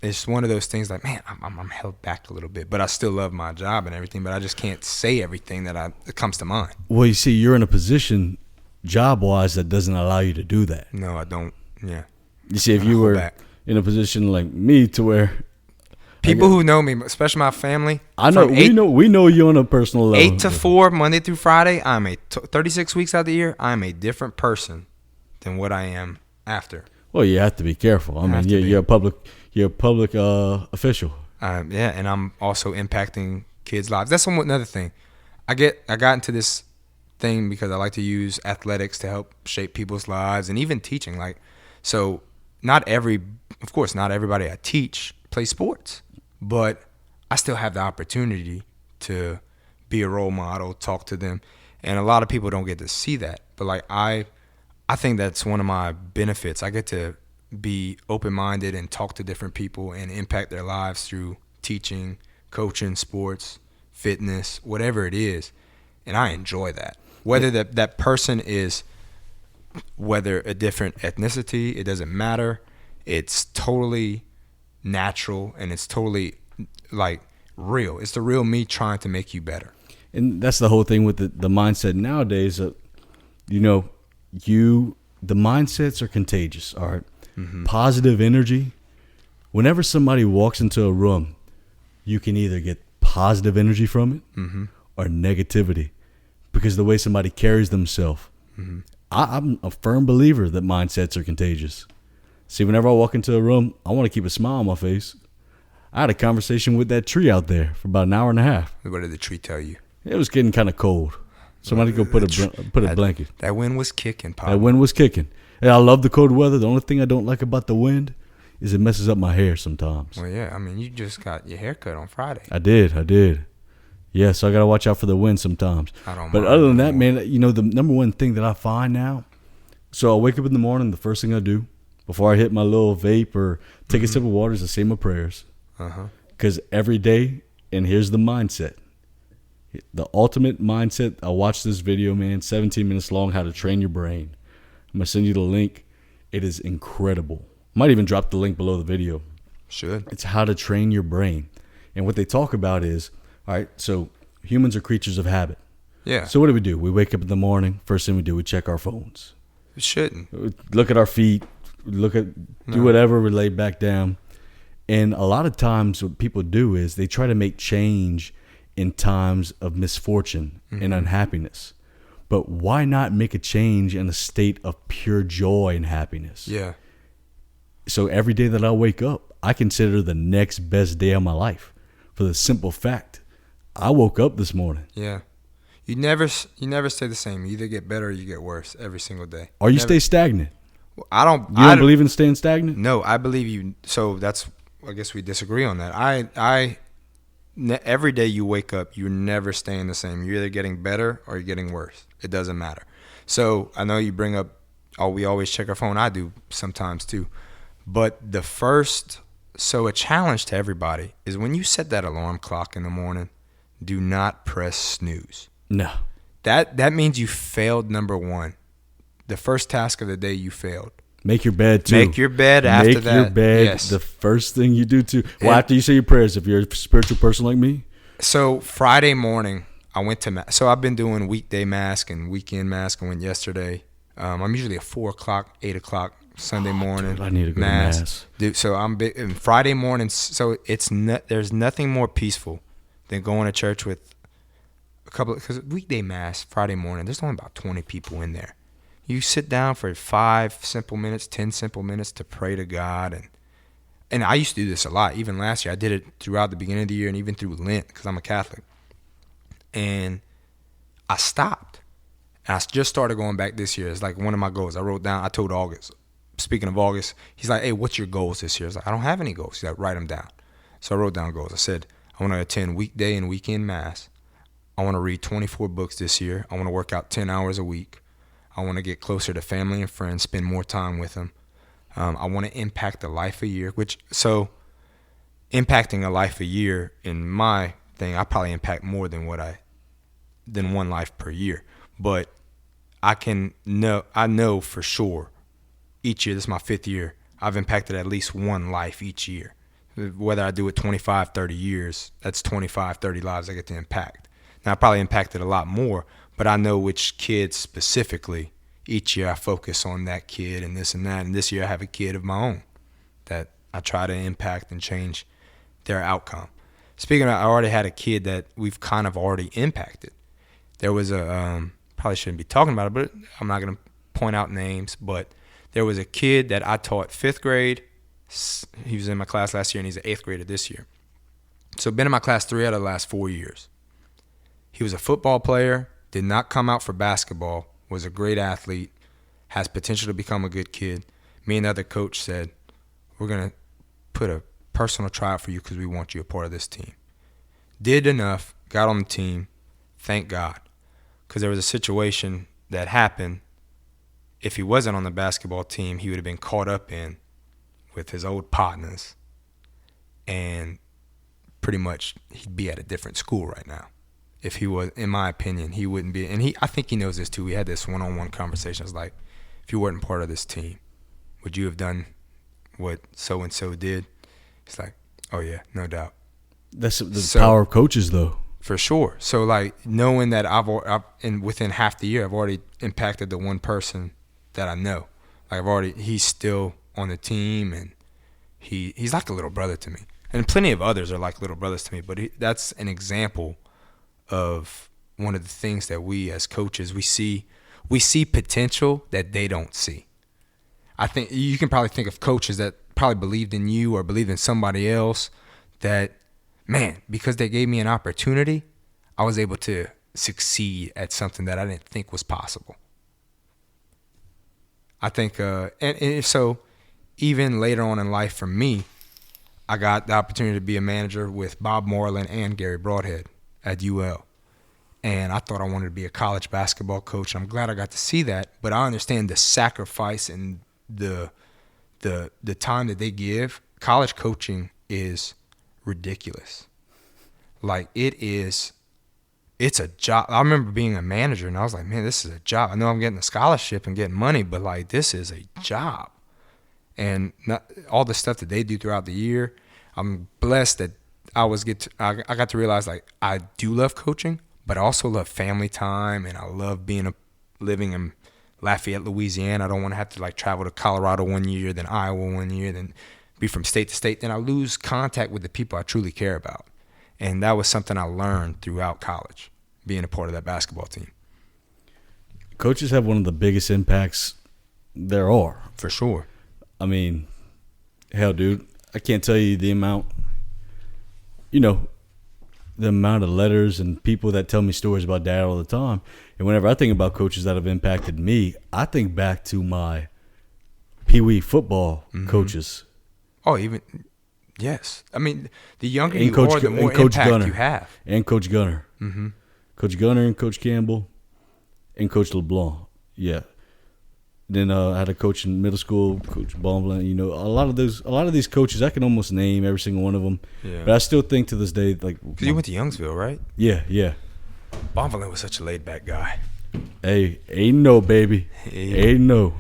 it's one of those things like, man, I'm held back a little bit, but I still love my job and everything, but I just can't say everything that comes to mind. Well, you see, you're in a position job-wise that doesn't allow you to do that. No, I don't. Yeah. You see, if you were in a position like me to where people who know me, especially my family, I know we know you on a personal level. 8 to 4, Monday through Friday. 36 weeks out of the year. I'm a different person than what I am after. Well, you have to be careful. I mean, you're a public official. Yeah, and I'm also impacting kids' lives. That's another thing. I got into this thing because I like to use athletics to help shape people's lives and even teaching. Like, so of course, not everybody I teach play sports. But I still have the opportunity to be a role model, talk to them. And a lot of people don't get to see that. But like I think that's one of my benefits. I get to be open-minded and talk to different people and impact their lives through teaching, coaching, sports, fitness, whatever it is. And I enjoy that. Whether that person is, whether a different ethnicity, it doesn't matter. It's totally natural, and it's totally like real. It's the real me trying to make you better. And that's the whole thing with the mindset nowadays. The mindsets are contagious. All right? Positive energy. Whenever somebody walks into a room, you can either get positive energy from it or negativity, because the way somebody carries themselves. I'm a firm believer that mindsets are contagious. See, whenever I walk into a room, I want to keep a smile on my face. I had a conversation with that tree out there for about an hour and a half. What did the tree tell you? It was getting kind of cold. Somebody go put a blanket. That wind was kicking, Pop. That wind was kicking. And I love the cold weather. The only thing I don't like about the wind is it messes up my hair sometimes. Well, yeah. I mean, you just got your hair cut on Friday. I did. Yeah, so I got to watch out for the wind sometimes. But other than that, man, the number one thing that I find now, so I wake up in the morning, the first thing I do before I hit my little vape or take a sip of water is I say my prayers. Because every day, and here's the mindset. The ultimate mindset, I watched this video, man, 17 minutes long, how to train your brain. I'm going to send you the link. It is incredible. Might even drop the link below the video. Should. It's how to train your brain. And what they talk about is, all right, so humans are creatures of habit. Yeah. So what do? We wake up in the morning. First thing we do, we check our phones. It shouldn't. Look at our feet. Do whatever, we lay back down. And a lot of times what people do is they try to make change in times of misfortune and unhappiness. But why not make a change in a state of pure joy and happiness? Yeah. So every day that I wake up, I consider the next best day of my life, for the simple fact I woke up this morning. Yeah. You never stay the same. You either get better or you get worse every single day. Or you stay stagnant. I don't. You don't believe in staying stagnant? No, I believe you. So I guess we disagree on that. Every day you wake up, you're never staying the same. You're either getting better or you're getting worse. It doesn't matter. So I know you bring up, we always check our phone. I do sometimes too. But a challenge to everybody is when you set that alarm clock in the morning, do not press snooze. No. That means you failed number one. The first task of the day you failed. Make your bed, too. Make your bed after that. Make your bed yes. the first thing you do, too. Well, after you say your prayers, if you're a spiritual person like me. So Friday morning, I went to Mass. So I've been doing weekday Mass and weekend Mass. I went yesterday. I'm usually a 4 o'clock, 8 o'clock Sunday morning. Dude, I need to go to Mass. Dude, so I'm big, and Friday mornings. So there's nothing more peaceful than going to church with because weekday Mass, Friday morning, there's only about 20 people in there. You sit down for 5 simple minutes, 10 simple minutes to pray to God. And I used to do this a lot. Even last year, I did it throughout the beginning of the year and even through Lent because I'm a Catholic. And I stopped. And I just started going back this year. It's like one of my goals. I told August, speaking of August, he's like, hey, what's your goals this year? I was like, I don't have any goals. He's like, write them down. So I wrote down goals. I said, I want to attend weekday and weekend Mass. I want to read 24 books this year. I want to work out 10 hours a week. I want to get closer to family and friends, spend more time with them. I want to impact a life a year, impacting a life a year in my thing, I probably impact more than one life per year. But I know for sure each year, this is my 5th year, I've impacted at least one life each year. Whether I do it 25, 30 years, that's 25, 30 lives I get to impact. Now, I probably impacted a lot more, but I know which kids specifically. Each year I focus on that kid and this and that. And this year I have a kid of my own that I try to impact and change their outcome. Speaking of, I already had a kid that we've kind of already impacted. There was probably shouldn't be talking about it, but I'm not going to point out names. But there was a kid that I taught 5th grade. He was in my class last year and he's an 8th grader this year. So been in my class 3 out of the last 4 years. He was a football player. Did not come out for basketball, was a great athlete, has potential to become a good kid. Me and the other coach said, we're going to put a personal tryout for you because we want you a part of this team. Did enough, got on the team, thank God. Because there was a situation that happened. If he wasn't on the basketball team, he would have been caught up in with his old partners. And pretty much he'd be at a different school right now. If he was, in my opinion, he wouldn't be. And I think he knows this too. We had this one-on-one conversation. It's like, if you weren't part of this team, would you have done what so-and-so did? It's like, oh yeah, no doubt. That's the power of coaches, though. For sure. So, like, knowing that and within half the year, I've already impacted the one person that I know. Like, he's still on the team, and he's like a little brother to me. And plenty of others are like little brothers to me, but that's an example of one of the things that we as coaches, we see potential that they don't see. I think you can probably think of coaches that probably believed in you or believed in somebody else that, man, because they gave me an opportunity, I was able to succeed at something that I didn't think was possible. I think, and so even later on in life for me, I got the opportunity to be a manager with Bob Moreland and Gary Broadhead at UL. And I thought I wanted to be a college basketball coach. I'm glad I got to see that, but I understand the sacrifice and the time that they give. College coaching is ridiculous. Like, it's a job. I remember being a manager, and I was like, man, this is a job. I know I'm getting a scholarship and getting money, but, like, this is a job. And all the stuff that they do throughout the year, I'm blessed that I got to realize, like, I do love coaching, but I also love family time, and I love living in Lafayette, Louisiana. I don't want to have to, like, travel to Colorado one year, then Iowa one year, then be from state to state. Then I lose contact with the people I truly care about. And that was something I learned throughout college, being a part of that basketball team. Coaches have one of the biggest impacts there are. For sure. I mean, hell, dude, I can't tell you the amount of letters and people that tell me stories about Dad all the time. And whenever I think about coaches that have impacted me, I think back to my Pee Wee football coaches. Oh, yes. I mean, the younger you are, the more impact you have. And Coach Gunner. Mm-hmm. Coach Gunner and Coach Campbell and Coach LeBlanc. Yeah. Then I had a coach in middle school, Coach Bonblanc. A lot of these coaches, I can almost name every single one of them. Yeah. But I still think to this day, like, because you went to Youngsville, right? Yeah. Bonblanc was such a laid-back guy. Hey, ain't no, baby. Ain't no.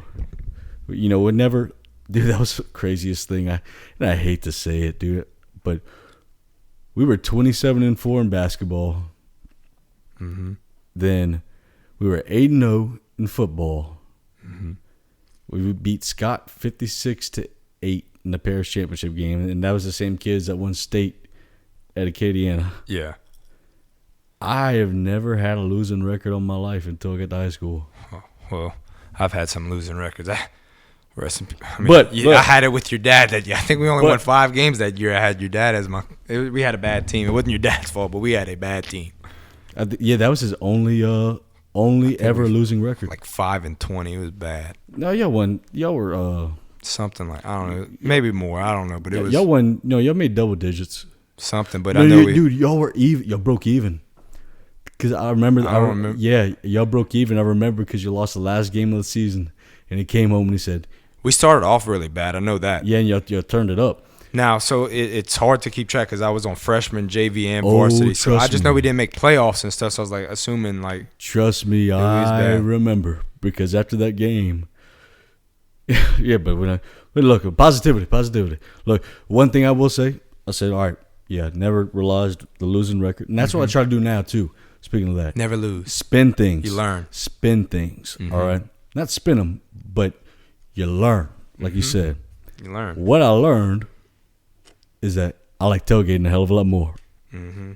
It never. Dude, that was the craziest thing. And I hate to say it, dude, but we were 27-4 in basketball. Mm-hmm. Then we were 8-0 in football. Mm-hmm. We beat Scott 56-8 in the Parish Championship game, and that was the same kids that won state at Acadiana. Yeah. I have never had a losing record on my life until I got to high school. Oh, well, I've had some losing records. I had it with your dad that year. I think we only won 5 games that year. I had your dad as we had a bad team. It wasn't your dad's fault, but we had a bad team. That was his only ever losing record. Like 5-20. It was bad. No, y'all were something like, I don't know, maybe more. I don't know, but it was. Y'all won. No, y'all made double digits. Something, but I know dude, y'all were even. Y'all broke even. Because I remember. I don't remember. Yeah, y'all broke even. I remember because you lost the last game of the season, and he came home and he said, we started off really bad. I know that. Yeah, and y'all turned it up. Now, so it's hard to keep track because I was on freshman, JV, and varsity. So I just know we didn't make playoffs and stuff. So I was like assuming like. Trust me, I remember because after that game. Yeah, but look, positivity. Look, one thing I will say, I said, all right, yeah, never realized the losing record, and that's what I try to do now too. Speaking of that, never lose. Spin things. You learn. Spin things. All right, not spin them, but you learn. Like you said, you learn. What I learned is that I like tailgating a hell of a lot more. Mm-hmm.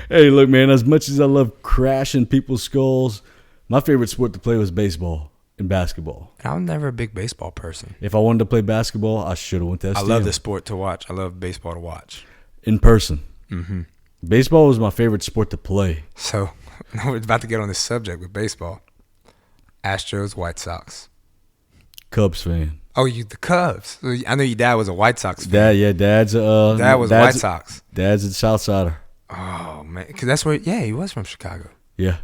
Hey, look, man, as much as I love crashing people's skulls, my favorite sport to play was baseball and basketball. I was never a big baseball person. If I wanted to play basketball, I should have went to STM. I love the sport to watch. I love baseball to watch. In person. Mm-hmm. Baseball was my favorite sport to play. So, we're about to get on this subject with baseball. Astros, White Sox. Cubs fan. Oh, you the Cubs. I know your dad was a White Sox fan. Dad's White Sox. Dad's a South Sider. Oh man, because that's where. Yeah, he was from Chicago. Yeah.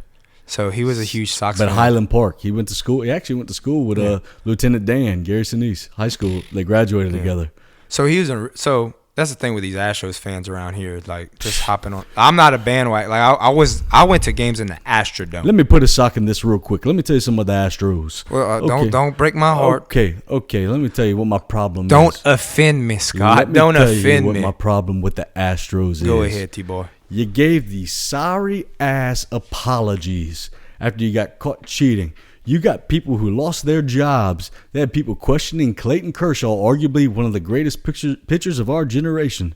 So he was a huge Sox fan. But Highland Park, he went to school. He actually went to school with Lieutenant Dan, Gary Sinise, high school. They graduated together. So he was in. So That's the thing with these Astros fans around here, like just hopping on. I'm not a bandwagon. Like I went to games in the Astrodome. Let me put a sock in this real quick. Let me tell you some of the Astros. Well, Okay. don't break my heart. Okay. Let me tell you what my problem is. Don't offend me, Scott. Don't offend what me. my problem with the Astros is. Go ahead, T-boy. You gave these sorry ass apologies after you got caught cheating. You got people who lost their jobs. They had people questioning Clayton Kershaw, arguably one of the greatest pitchers of our generation,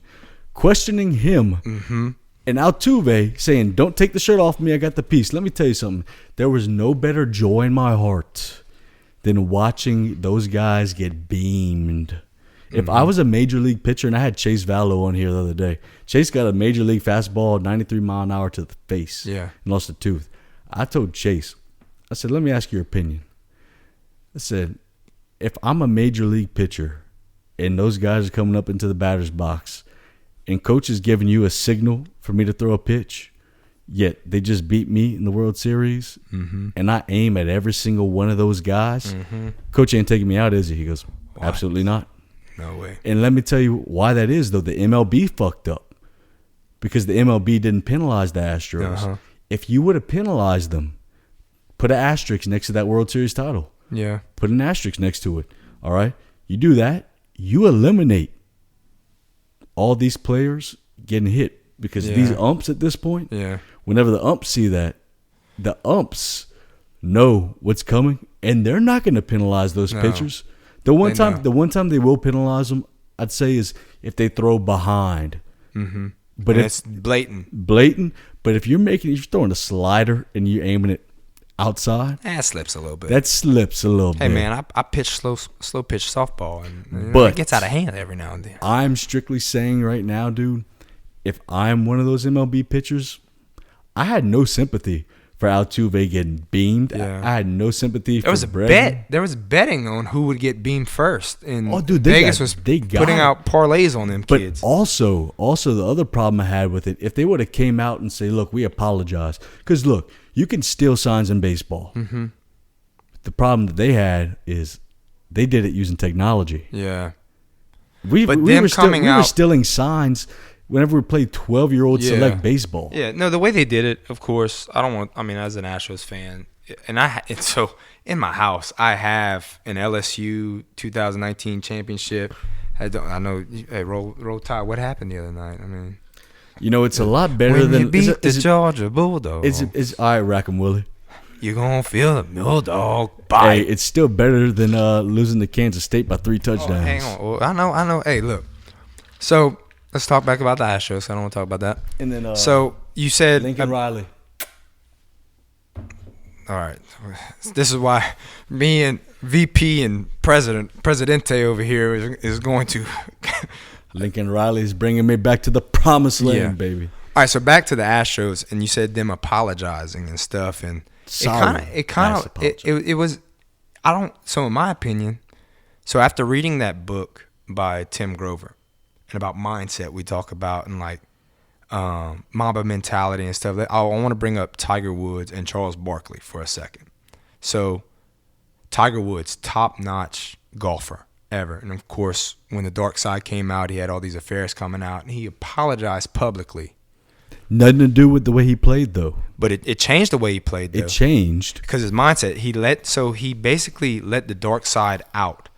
questioning him. Mm-hmm. And Altuve saying, "Don't take the shirt off me. I got the piece." Let me tell you something. There was no better joy in my heart than watching those guys get beamed. If I was a major league pitcher, and I had Chase Vallow on here the other day. Chase got a major league fastball, 93 mile an hour to the face. Yeah. And lost a tooth. I told Chase, I said, let me ask your opinion. I said, if I'm a major league pitcher and those guys are coming up into the batter's box and coach is giving you a signal for me to throw a pitch, yet they just beat me in the World Series, and I aim at every single one of those guys, coach ain't taking me out, is he? He goes, absolutely not. No way. And let me tell you why that is, though. The MLB fucked up because the MLB didn't penalize the Astros. If you would have penalized them, put an asterisk next to that World Series title. Yeah. Put an asterisk next to it. All right? You do that, you eliminate all these players getting hit because these umps at this point, whenever the umps see that, the umps know what's coming, and they're not going to penalize those pitchers. The one time they will penalize them, I'd say, is if they throw behind. But it's blatant. But if you're throwing a slider and you're aiming it outside, that slips a little bit. Hey man, I pitch slow pitch softball, and it gets out of hand every now and then. I'm strictly saying right now, dude, if I'm one of those MLB pitchers, I had no sympathy for Altuve getting beamed. Yeah. I had no sympathy for There was betting on who would get beamed first, and Vegas was putting out parlays on them kids. But also the other problem I had with it, if they would have came out and say, look, we apologize. Because, look, you can steal signs in baseball. The problem that they had is they did it using technology. Yeah. We were stealing signs whenever we played 12-year-old select baseball. Yeah, no, the way they did it, of course, as an Astros fan, so in my house, I have an LSU 2019 championship. I know, hey, roll Tide, what happened the other night? I mean, it's a lot better than you beat the Georgia Bulldogs. Is all right, Rack 'em Willie. You're going to feel the Bulldog bite. Hey, it's still better than losing to Kansas State by 3 touchdowns. Oh, hang on. I know. Hey, look. So let's talk back about the Astros. I don't want to talk about that. And then, so you said Lincoln Riley. All right. This is why me and VP and Presidente over here is going to. Lincoln Riley is bringing me back to the promised land, baby. All right. So back to the Astros, and you said them apologizing and stuff, and it was. So in my opinion, so after reading that book by Tim Grover, and about mindset we talk about, and like Mamba mentality and stuff, I want to bring up Tiger Woods and Charles Barkley for a second. So Tiger Woods, top-notch golfer ever. And of course, when the dark side came out, he had all these affairs coming out, and he apologized publicly. Nothing to do with the way he played, though. But it changed the way he played, though. It changed. Because his mindset, he basically let the dark side out,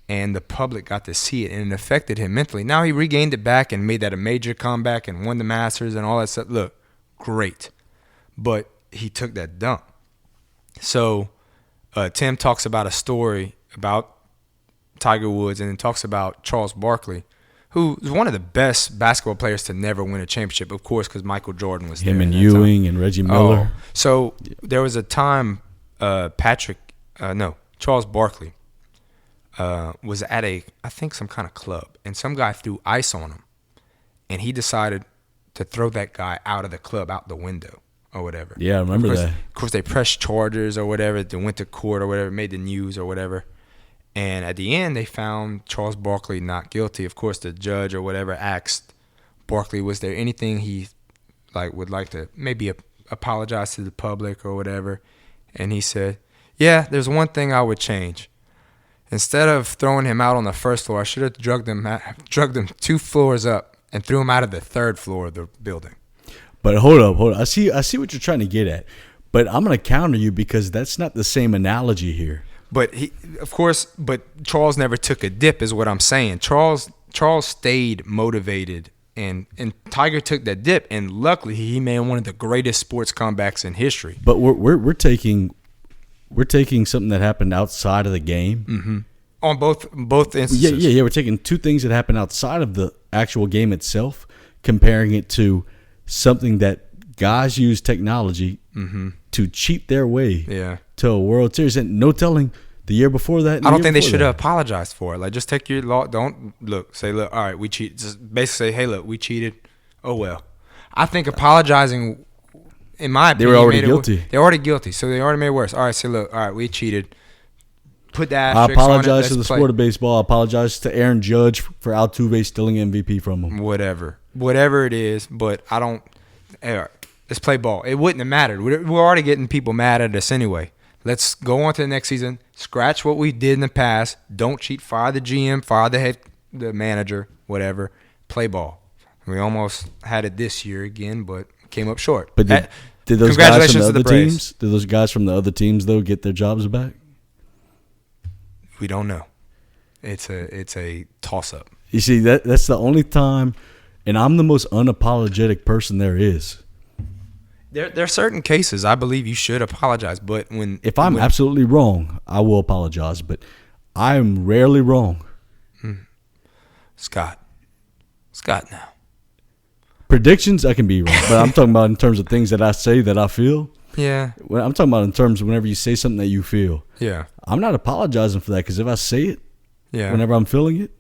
and the public got to see it, and it affected him mentally. Now he regained it back and made that a major comeback and won the Masters and all that stuff. Look, great. But he took that dump. So Tim talks about a story about Tiger Woods, and then talks about Charles Barkley, who was one of the best basketball players to never win a championship, of course, because Michael Jordan was there. Him and Ewing and Reggie Miller. So there was a time Charles Barkley was at I think some kind of club, and some guy threw ice on him, and he decided to throw that guy out of the club, out the window or whatever. Yeah, I remember that. Of course, they pressed charges or whatever. They went to court or whatever, made the news or whatever. And at the end, they found Charles Barkley not guilty. Of course, the judge or whatever asked Barkley, was there anything he would like to maybe apologize to the public or whatever? And he said, yeah, there's one thing I would change. Instead of throwing him out on the first floor, I should have drugged him 2 floors up and threw him out of the 3rd floor of the building. But hold up. I see what you're trying to get at. But I'm going to counter you because that's not the same analogy here. But but Charles never took a dip is what I'm saying. Charles stayed motivated, and Tiger took that dip, and luckily he made one of the greatest sports comebacks in history. But we're taking something that happened outside of the game. Mm-hmm. On both instances. Yeah. We're taking 2 things that happened outside of the actual game itself, comparing it to something that guys use technology to cheat their way to a World Series. And no telling the year before that. I don't think they should have apologized for it. Like, just take your law. Don't say, all right, we cheated. Just basically say, hey, look, we cheated. Oh, well. I think apologizing, in my opinion, they were already guilty. They're already guilty, so they already made it worse. All right, say, look, all right, we cheated. Put that. I apologize to the sport of baseball. I apologize to Aaron Judge for Altuve stealing MVP from him. Whatever it is, but I don't. All right, let's play ball. It wouldn't have mattered. We're already getting people mad at us anyway. Let's go on to the next season. Scratch what we did in the past. Don't cheat. Fire the GM. Fire the manager. Whatever. Play ball. We almost had it this year again, but came up short. But did those guys from the other teams? Did those guys from the other teams though get their jobs back? We don't know. It's a toss up. You see, that's the only time, and I'm the most unapologetic person there is. There are certain cases I believe you should apologize, but if I'm absolutely wrong, I will apologize. But I am rarely wrong. Scott now. Predictions, I can be wrong, but I'm talking about in terms of things that I say that I feel. Yeah. I'm talking about in terms of whenever you say something that you feel. Yeah. I'm not apologizing for that because if I say it, yeah, whenever I'm feeling it,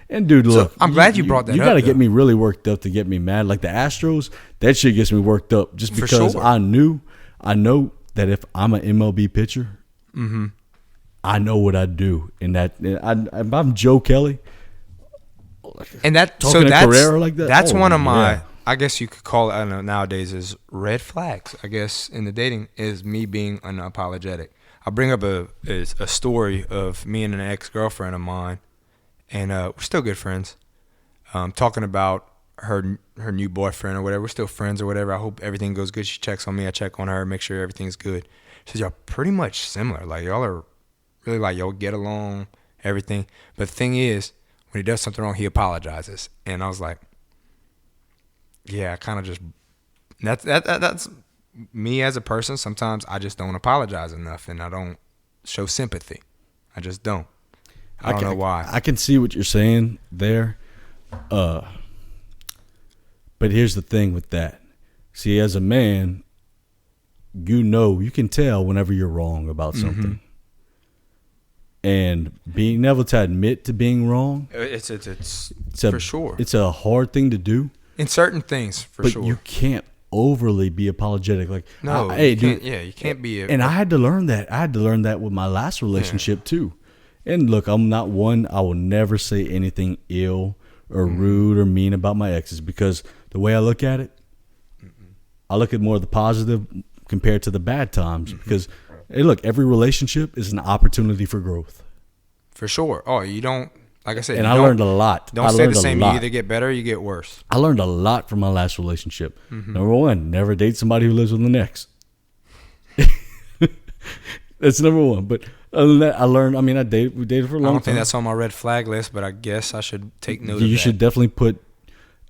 and dude, look, I'm glad you brought that up. You got to get me really worked up to get me mad. Like the Astros, that shit gets me worked up just because sure. I know that if I'm an MLB pitcher, I know what I do. And if I'm Joe Kelly, and that's Carrera like that, that's one of my, I guess you could call it, I don't know, nowadays is red flags, I guess, in the dating is me being unapologetic. I'll bring up a story of me and an ex-girlfriend of mine, and we're still good friends, talking about her new boyfriend or whatever. We're still friends or whatever. I hope everything goes good. She checks on me. I check on her, make sure everything's good. She says, y'all pretty much similar. Like, y'all are really like, y'all get along, everything. But the thing is, when he does something wrong, he apologizes. And I was like, yeah, I kind of just, that's me as a person. Sometimes I just don't apologize enough, and I don't show sympathy. I just don't. I don't know why. I can see what you're saying there. But here's the thing with that. See, as a man, you can tell whenever you're wrong about something. And being able to admit to being wrong, it's for sure. It's a hard thing to do. In certain things, for sure. But you can't overly be apologetic. Like, no, hey, dude. Yeah, you can't be. And I had to learn that. I had to learn that with my last relationship too. And look, I'm not one. I will never say anything ill or rude or mean about my exes because the way I look at it, I look at more of the positive compared to the bad times. Because, hey, look, every relationship is an opportunity for growth. For sure. Oh, you don't. Like I said, and I learned a lot. Don't stay the same. You either get better or you get worse. I learned a lot from my last relationship. Number one, never date somebody who lives with an ex. That's number one. But other than that, I learned. I mean, we dated for a long time. I don't think that's on my red flag list, but I guess I should take note of that. You should definitely put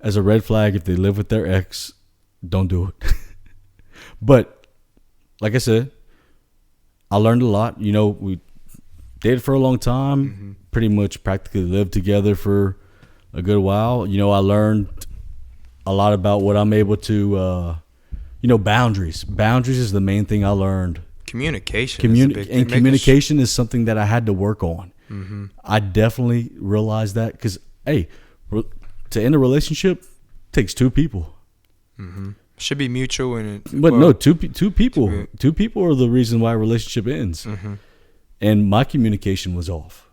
as a red flag if they live with their ex, don't do it. But like I said, I learned a lot. You know, we dated for a long time. Pretty much practically lived together for a good while. You know, I learned a lot about what I'm able to, boundaries. Boundaries is the main thing I learned. Communication. Communication is something that I had to work on. I definitely realized that because, hey, to end a relationship takes two people. Should be mutual. Two people. Two people are the reason why a relationship ends. And my communication was off.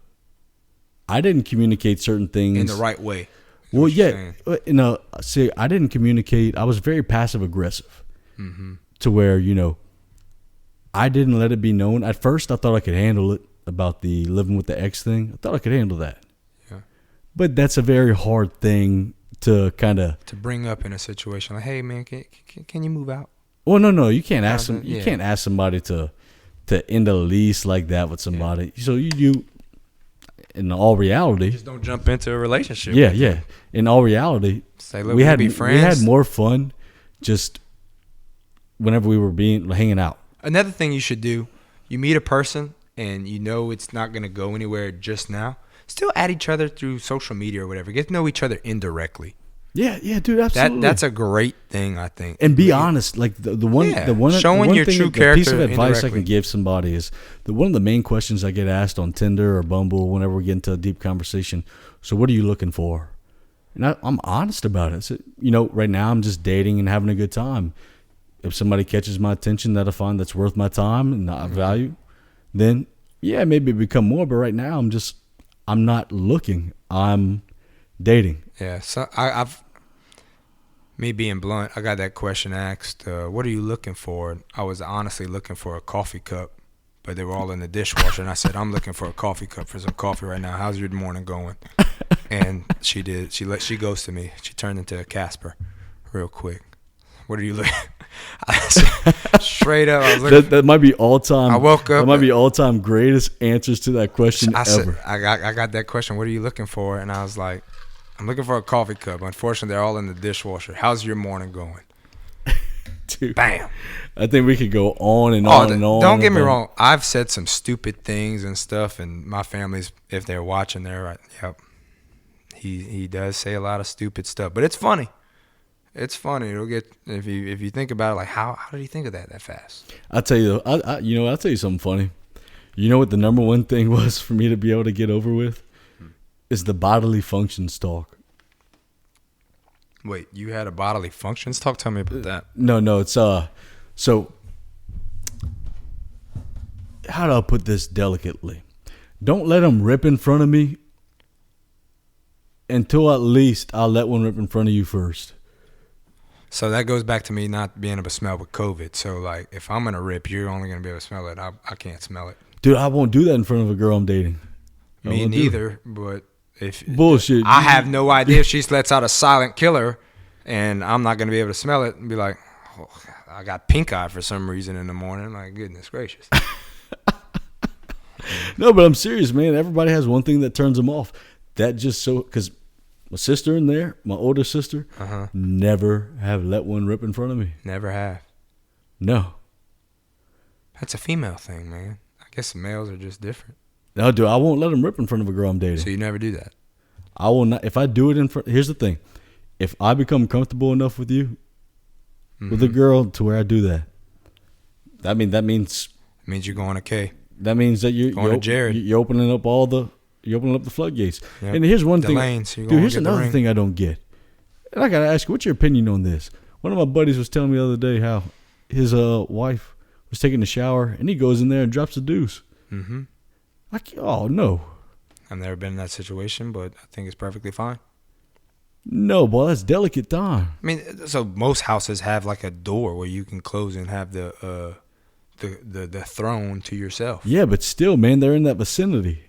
I didn't communicate certain things in the right way. Well, yeah. See, I didn't communicate. I was very passive aggressive to where, I didn't let it be known. At first, I thought I could handle it. about the living with the ex thing. I thought I could handle that. Yeah. But that's a very hard thing to kind of to bring up in a situation like, hey man, can you move out? Well, no, you can't ask them. You can't ask somebody to end a lease like that with somebody. Yeah. So you, in all reality, just don't jump into a relationship. Yeah. In all reality, say, look, we had more fun just whenever we were hanging out. Another thing you should do, you meet a person and you know it's not going to go anywhere just now. Still add each other through social media or whatever. Get to know each other indirectly. Yeah, dude, absolutely. That's a great thing, I think. And be honest. Like the one showing your true character. Piece of advice I can give somebody is one of the main questions I get asked on Tinder or Bumble whenever we get into a deep conversation. So, what are you looking for? And I'm honest about it. So, right now I'm just dating and having a good time. If somebody catches my attention that I find that's worth my time and I value, then maybe become more. But right now I'm not looking. I'm dating. Yeah, so me being blunt, I got that question asked, what are you looking for? I was honestly looking for a coffee cup, but they were all in the dishwasher. And I said, I'm looking for a coffee cup for some coffee right now. How's your morning going? And she did. She ghosted me. She turned into a Casper real quick. What are you looking? Straight up, I was looking. That might be all time. I woke up. That might be all time greatest answers to that question ever. I got that question. What are you looking for? And I was like, I'm looking for a coffee cup. Unfortunately, they're all in the dishwasher. How's your morning going? Dude, bam. I think we could go on and on and on. Don't get me wrong. I've said some stupid things and stuff, and my family's, if they're watching, they're like, yep. He does say a lot of stupid stuff, but it's funny. It's funny. It'll get if you think about it, like how did he think of that fast? I'll tell you though. I'll tell you something funny. You know what the number one thing was for me to be able to get over with is the bodily functions talk. Wait, you had a bodily functions talk? Tell me about that. No, it's so how do I put this delicately? Don't let them rip in front of me until at least I'll let one rip in front of you first. So that goes back to me not being able to smell with COVID. So, like, if I'm going to rip, you're only going to be able to smell it. I can't smell it. Dude, I won't do that in front of a girl I'm dating. Me neither, but if... Bullshit. I have no idea if she lets out a silent killer and I'm not going to be able to smell it and be like, oh, I got pink eye for some reason in the morning. Like, goodness gracious. No, but I'm serious, man. Everybody has one thing that turns them off. That just so... Because... My sister in there, my older sister, never have let one rip in front of me. Never have. No. That's a female thing, man. I guess the males are just different. No, dude, I won't let them rip in front of a girl I'm dating. So you never do that? I will not. If I do it in front, here's the thing. If I become comfortable enough with you, with a girl to where I do that, that means you're going to K. That means that you're opening up You're opening up the floodgates. Yep. And here's one thing. Dude, here's another thing I don't get. And I got to ask you, what's your opinion on this? One of my buddies was telling me the other day how his wife was taking a shower, and he goes in there and drops a deuce. Mm-hmm. Oh, no. I've never been in that situation, but I think it's perfectly fine. No, boy, that's delicate time. I mean, so most houses have like a door where you can close and have the throne to yourself. Yeah, but still, man, they're in that vicinity.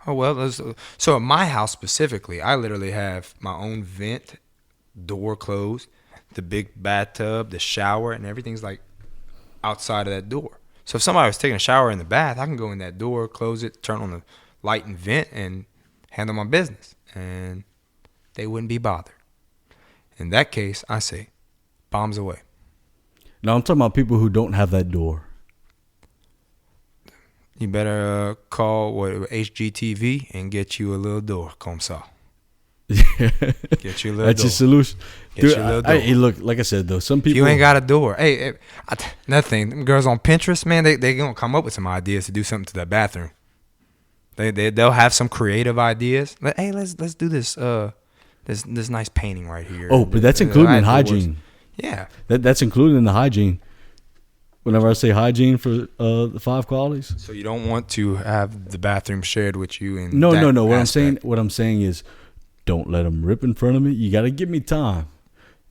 Oh, well, so at my house specifically, I literally have my own vent, door closed, the big bathtub, the shower, and everything's like outside of that door. So if somebody was taking a shower in the bath, I can go in that door, close it, turn on the light and vent, and handle my business. And they wouldn't be bothered. In that case, I say, bombs away. Now, I'm talking about people who don't have that door. You better call HGTV and get you a little door, comme ça. Get you a little door. That's your solution. Get you a little door. Hey, look, like I said, though, some people... If you ain't got a door. Hey, another thing, them girls on Pinterest, man, they going to come up with some ideas to do something to that bathroom. They'll have some creative ideas. Hey, let's do this this nice painting right here. Oh, but that's included in hygiene. Yeah. That's included in the hygiene. Whenever I say hygiene for the 5 qualities. So you don't want to have the bathroom shared with you in No. What I'm saying is, don't let them rip in front of me. You got to give me time.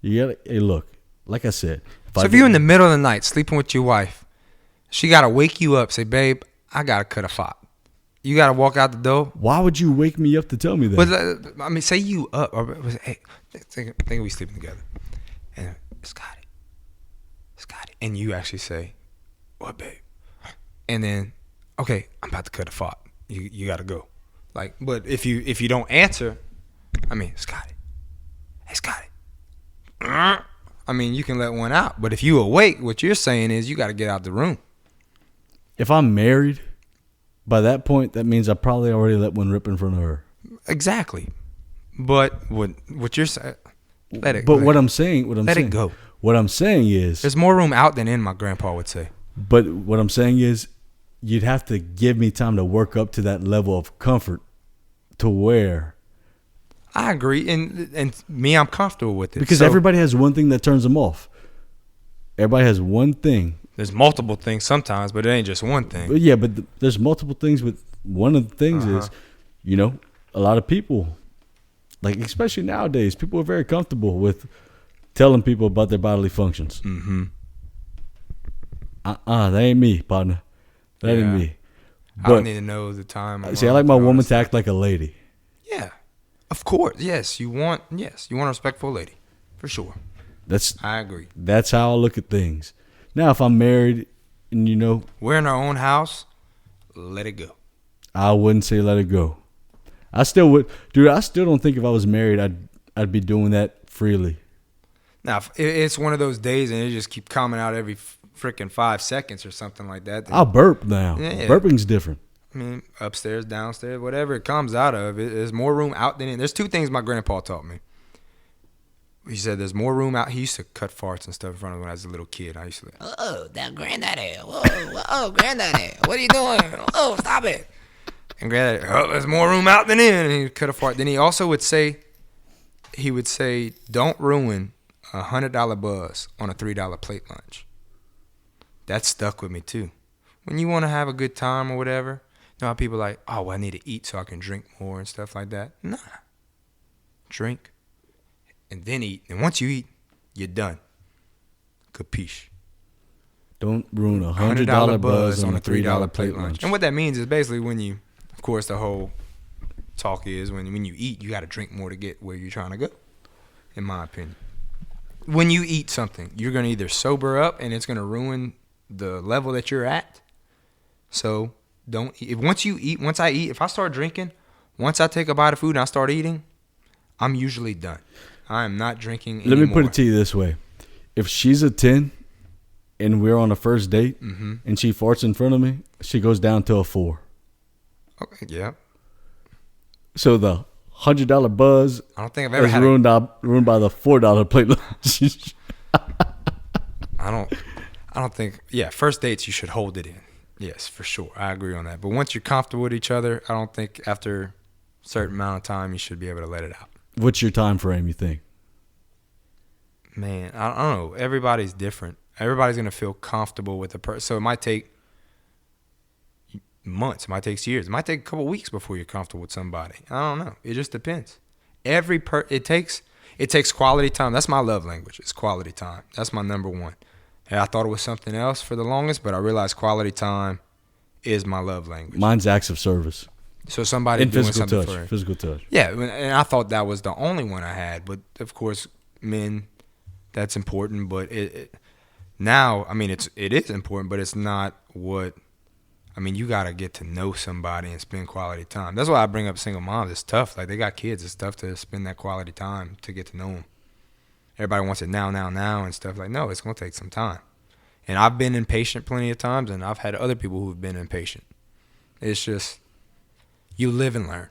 Hey, look, like I said. If you're in the middle of the night sleeping with your wife, she got to wake you up, say, babe, I got to cut a fop. You got to walk out the door. Why would you wake me up to tell me that? But I mean, say you up. Or, hey, think we sleeping together. And Scotty. And you actually say, what, babe? And then, okay, I'm about to cut a fart. You got to go. Like, but if you don't answer, I mean, Scotty. Hey, Scotty. I mean, you can let one out. But if you awake, what you're saying is you got to get out the room. If I'm married, by that point, that means I probably already let one rip in front of her. Exactly. But what you're saying, let it. But what I'm saying, let it go. What I'm saying is, there's more room out than in. My grandpa would say. But what I'm saying is, you'd have to give me time to work up to that level of comfort, to where. I agree, and me, I'm comfortable with it because everybody has one thing that turns them off. Everybody has one thing. There's multiple things sometimes, but it ain't just one thing. But yeah, but there's multiple things. But one of the things is, a lot of people, like especially nowadays, people are very comfortable with telling people about their bodily functions. Mm-hmm. That ain't me, partner. That ain't me. But, I don't need to know the time. See, I like my woman to act like a lady. Yeah, of course. Yes, you want a respectful lady, for sure. I agree. That's how I look at things. Now, if I'm married and, we're in our own house, let it go. I wouldn't say let it go. I still would. Dude, I still don't think if I was married, I'd be doing that freely. Now, if it's one of those days and it just keep coming out every freaking 5 seconds or something like that. I'll burp now. Yeah. Burping's different. I mean, upstairs, downstairs, whatever it comes out of, there's more room out than in. There's 2 things my grandpa taught me. He said there's more room out. He used to cut farts and stuff in front of me when I was a little kid. I used to that granddaddy. Whoa, granddaddy. What are you doing? Oh, stop it. And granddaddy, there's more room out than in. And he'd cut a fart. Then he also would say, don't ruin $100 buzz on a $3 plate lunch. That stuck with me too. When you want to have a good time or whatever, you know how people are like, oh, well, I need to eat so I can drink more and stuff like that. Nah. Drink. And then eat. And once you eat, you're done. Capiche. Don't ruin a $100 buzz on a $3 plate lunch. And what that means is basically when you, of course, the whole talk is when you eat, you got to drink more to get where you're trying to go, in my opinion. When you eat something, you're going to either sober up and it's going to ruin the level that you're at. So don't eat. Once I eat, if I start drinking, once I take a bite of food and I start eating, I'm usually done. I am not drinking anymore. Let me put it to you this way. If she's a 10 and we're on a first date and she farts in front of me, she goes down to a 4. Okay, yeah. So the $100 buzz I don't think I've ever is had ruined by the $4 plate lunch. I don't think, first dates you should hold it in. Yes, for sure. I agree on that. But once you're comfortable with each other, I don't think after a certain amount of time you should be able to let it out. What's your time frame, you think? Man, I don't know. Everybody's different. Everybody's going to feel comfortable with the person. So it might take months. It might take years. It might take a couple weeks before you're comfortable with somebody. I don't know. It just depends. It takes quality time. That's my love language. It's quality time. That's my number one. And I thought it was something else for the longest, but I realized quality time is my love language. Mine's acts of service. So somebody doing something for physical touch. Yeah, and I thought that was the only one I had, but of course, men, that's important. But now, I mean, it is important, but it's not what. I mean, you gotta get to know somebody and spend quality time. That's why I bring up single moms. It's tough. Like they got kids. It's tough to spend that quality time to get to know them. Everybody wants it now, and stuff. Like, no, it's gonna take some time. And I've been impatient plenty of times, and I've had other people who've been impatient. It's just. You live and learn,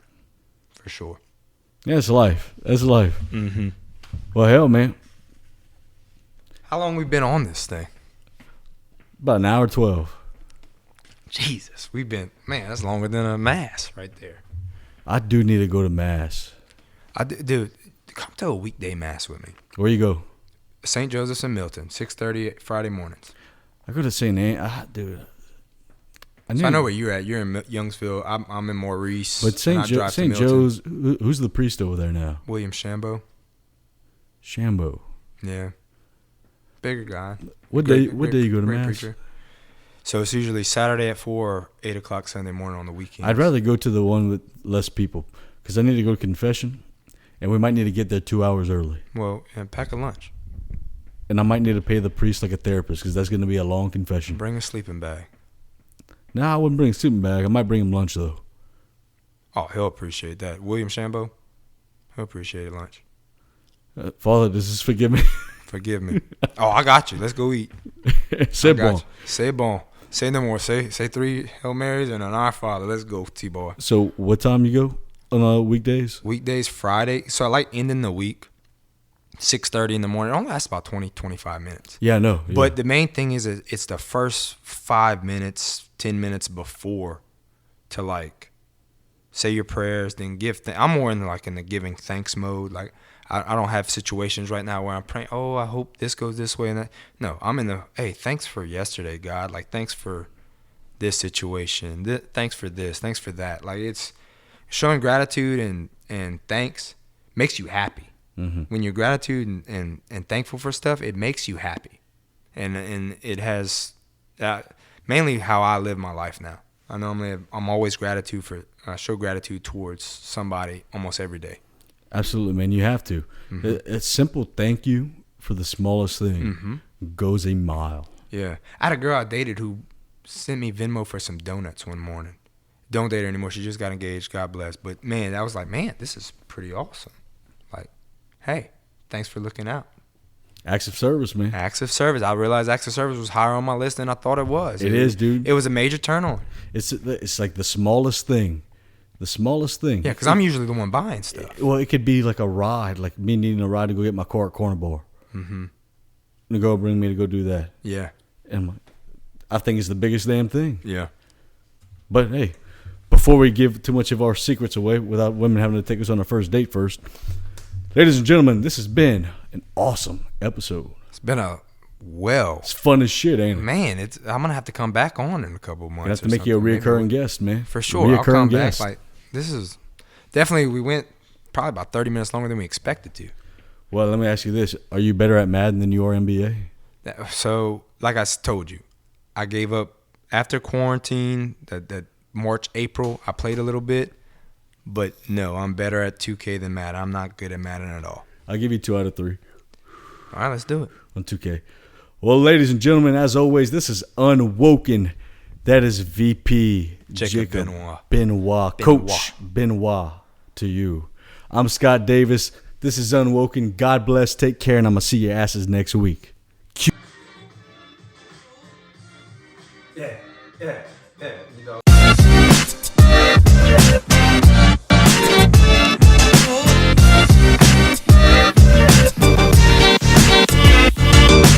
for sure. Yeah, it's life. That's life. Mm-hmm. Well, hell, man. How long we been on this thing? About an hour 12. Jesus, that's longer than a mass right there. I do need to go to mass. Dude, come to a weekday mass with me. Where you go? St. Joseph's in Milton, 6:30 Friday mornings. I go to St. Anne. Dude. I know where you're at. You're in Youngsville. I'm in Maurice. But St. Joe's, who's the priest over there now? William Shambo. Shambo. Yeah. Bigger guy. What day you go to mass? Preacher. So it's usually Saturday at 4 or 8 o'clock Sunday morning on the weekend. I'd rather go to the one with less people because I need to go to confession, and we might need to get there 2 hours early. Well, and pack a lunch. And I might need to pay the priest like a therapist because that's going to be a long confession. Bring a sleeping bag. Nah, I wouldn't bring a sleeping bag. I might bring him lunch, though. Oh, he'll appreciate that. William Shambo, he'll appreciate lunch. Father, does this forgive me? Forgive me. Oh, I got you. Let's go eat. C'est bon. Say bon. Say no more. Say 3 Hail Marys and an Our Father. Let's go, T-boy. So what time you go on weekdays? Weekdays, Friday. So I like ending the week, 6:30 in the morning. It only lasts about 20, 25 minutes. Yeah, I know. Yeah. But the main thing is it's the first 5 minutes, 10 minutes before to like say your prayers, then give. I'm more in the giving thanks mode. Like I don't have situations right now where I'm praying, oh, I hope this goes this way and that. No, I'm in the, hey, thanks for yesterday, God. Like, thanks for this situation. Thanks for this. Thanks for that. Like, it's showing gratitude and thanks makes you happy. Mm-hmm. When you're gratitude and thankful for stuff, it makes you happy. And it has mainly how I live my life now. I'm always I show gratitude towards somebody almost every day. Absolutely, man. You have to. Mm-hmm. A simple thank you for the smallest thing Mm-hmm. goes a mile. Yeah. I had a girl I dated who sent me Venmo for some donuts one morning. Don't date her anymore. She just got engaged. God bless. But, man, I was like, man, this is pretty awesome. Like, hey, thanks for looking out. Acts of service, man. Acts of service. I realized acts of service was higher on my list than I thought it was. It is, dude. It was a major turn on. It's like the smallest thing. The smallest thing. Yeah, because I'm usually the one buying stuff. Well, it could be like a ride, like me needing a ride to go get my car at Corner Bar. Mm-hmm. To go bring me to go do that. Yeah. And I think it's the biggest damn thing. Yeah. But hey, before we give too much of our secrets away without women having to take us on a first date first, ladies and gentlemen, this has been an awesome episode. It's been it's fun as shit, ain't it? Man, I'm going to have to come back on in a couple of months. You have to make you a reoccurring guest, man. For sure. I'll come back. Like, this is definitely, we went probably about 30 minutes longer than we expected to. Well, let me ask you this. Are you better at Madden than you are NBA? So, like I told you, I gave up after quarantine, that March, April, I played a little bit. But, no, I'm better at 2K than Madden. I'm not good at Madden at all. I'll give you 2 out of 3. All right, let's do it. On 2K. Well, ladies and gentlemen, as always, this is Unwoken. That is VP Jacob Benoit. Coach Benoit to you. I'm Scott Davis. This is Unwoken. God bless. Take care, and I'm going to see your asses next week. Yeah.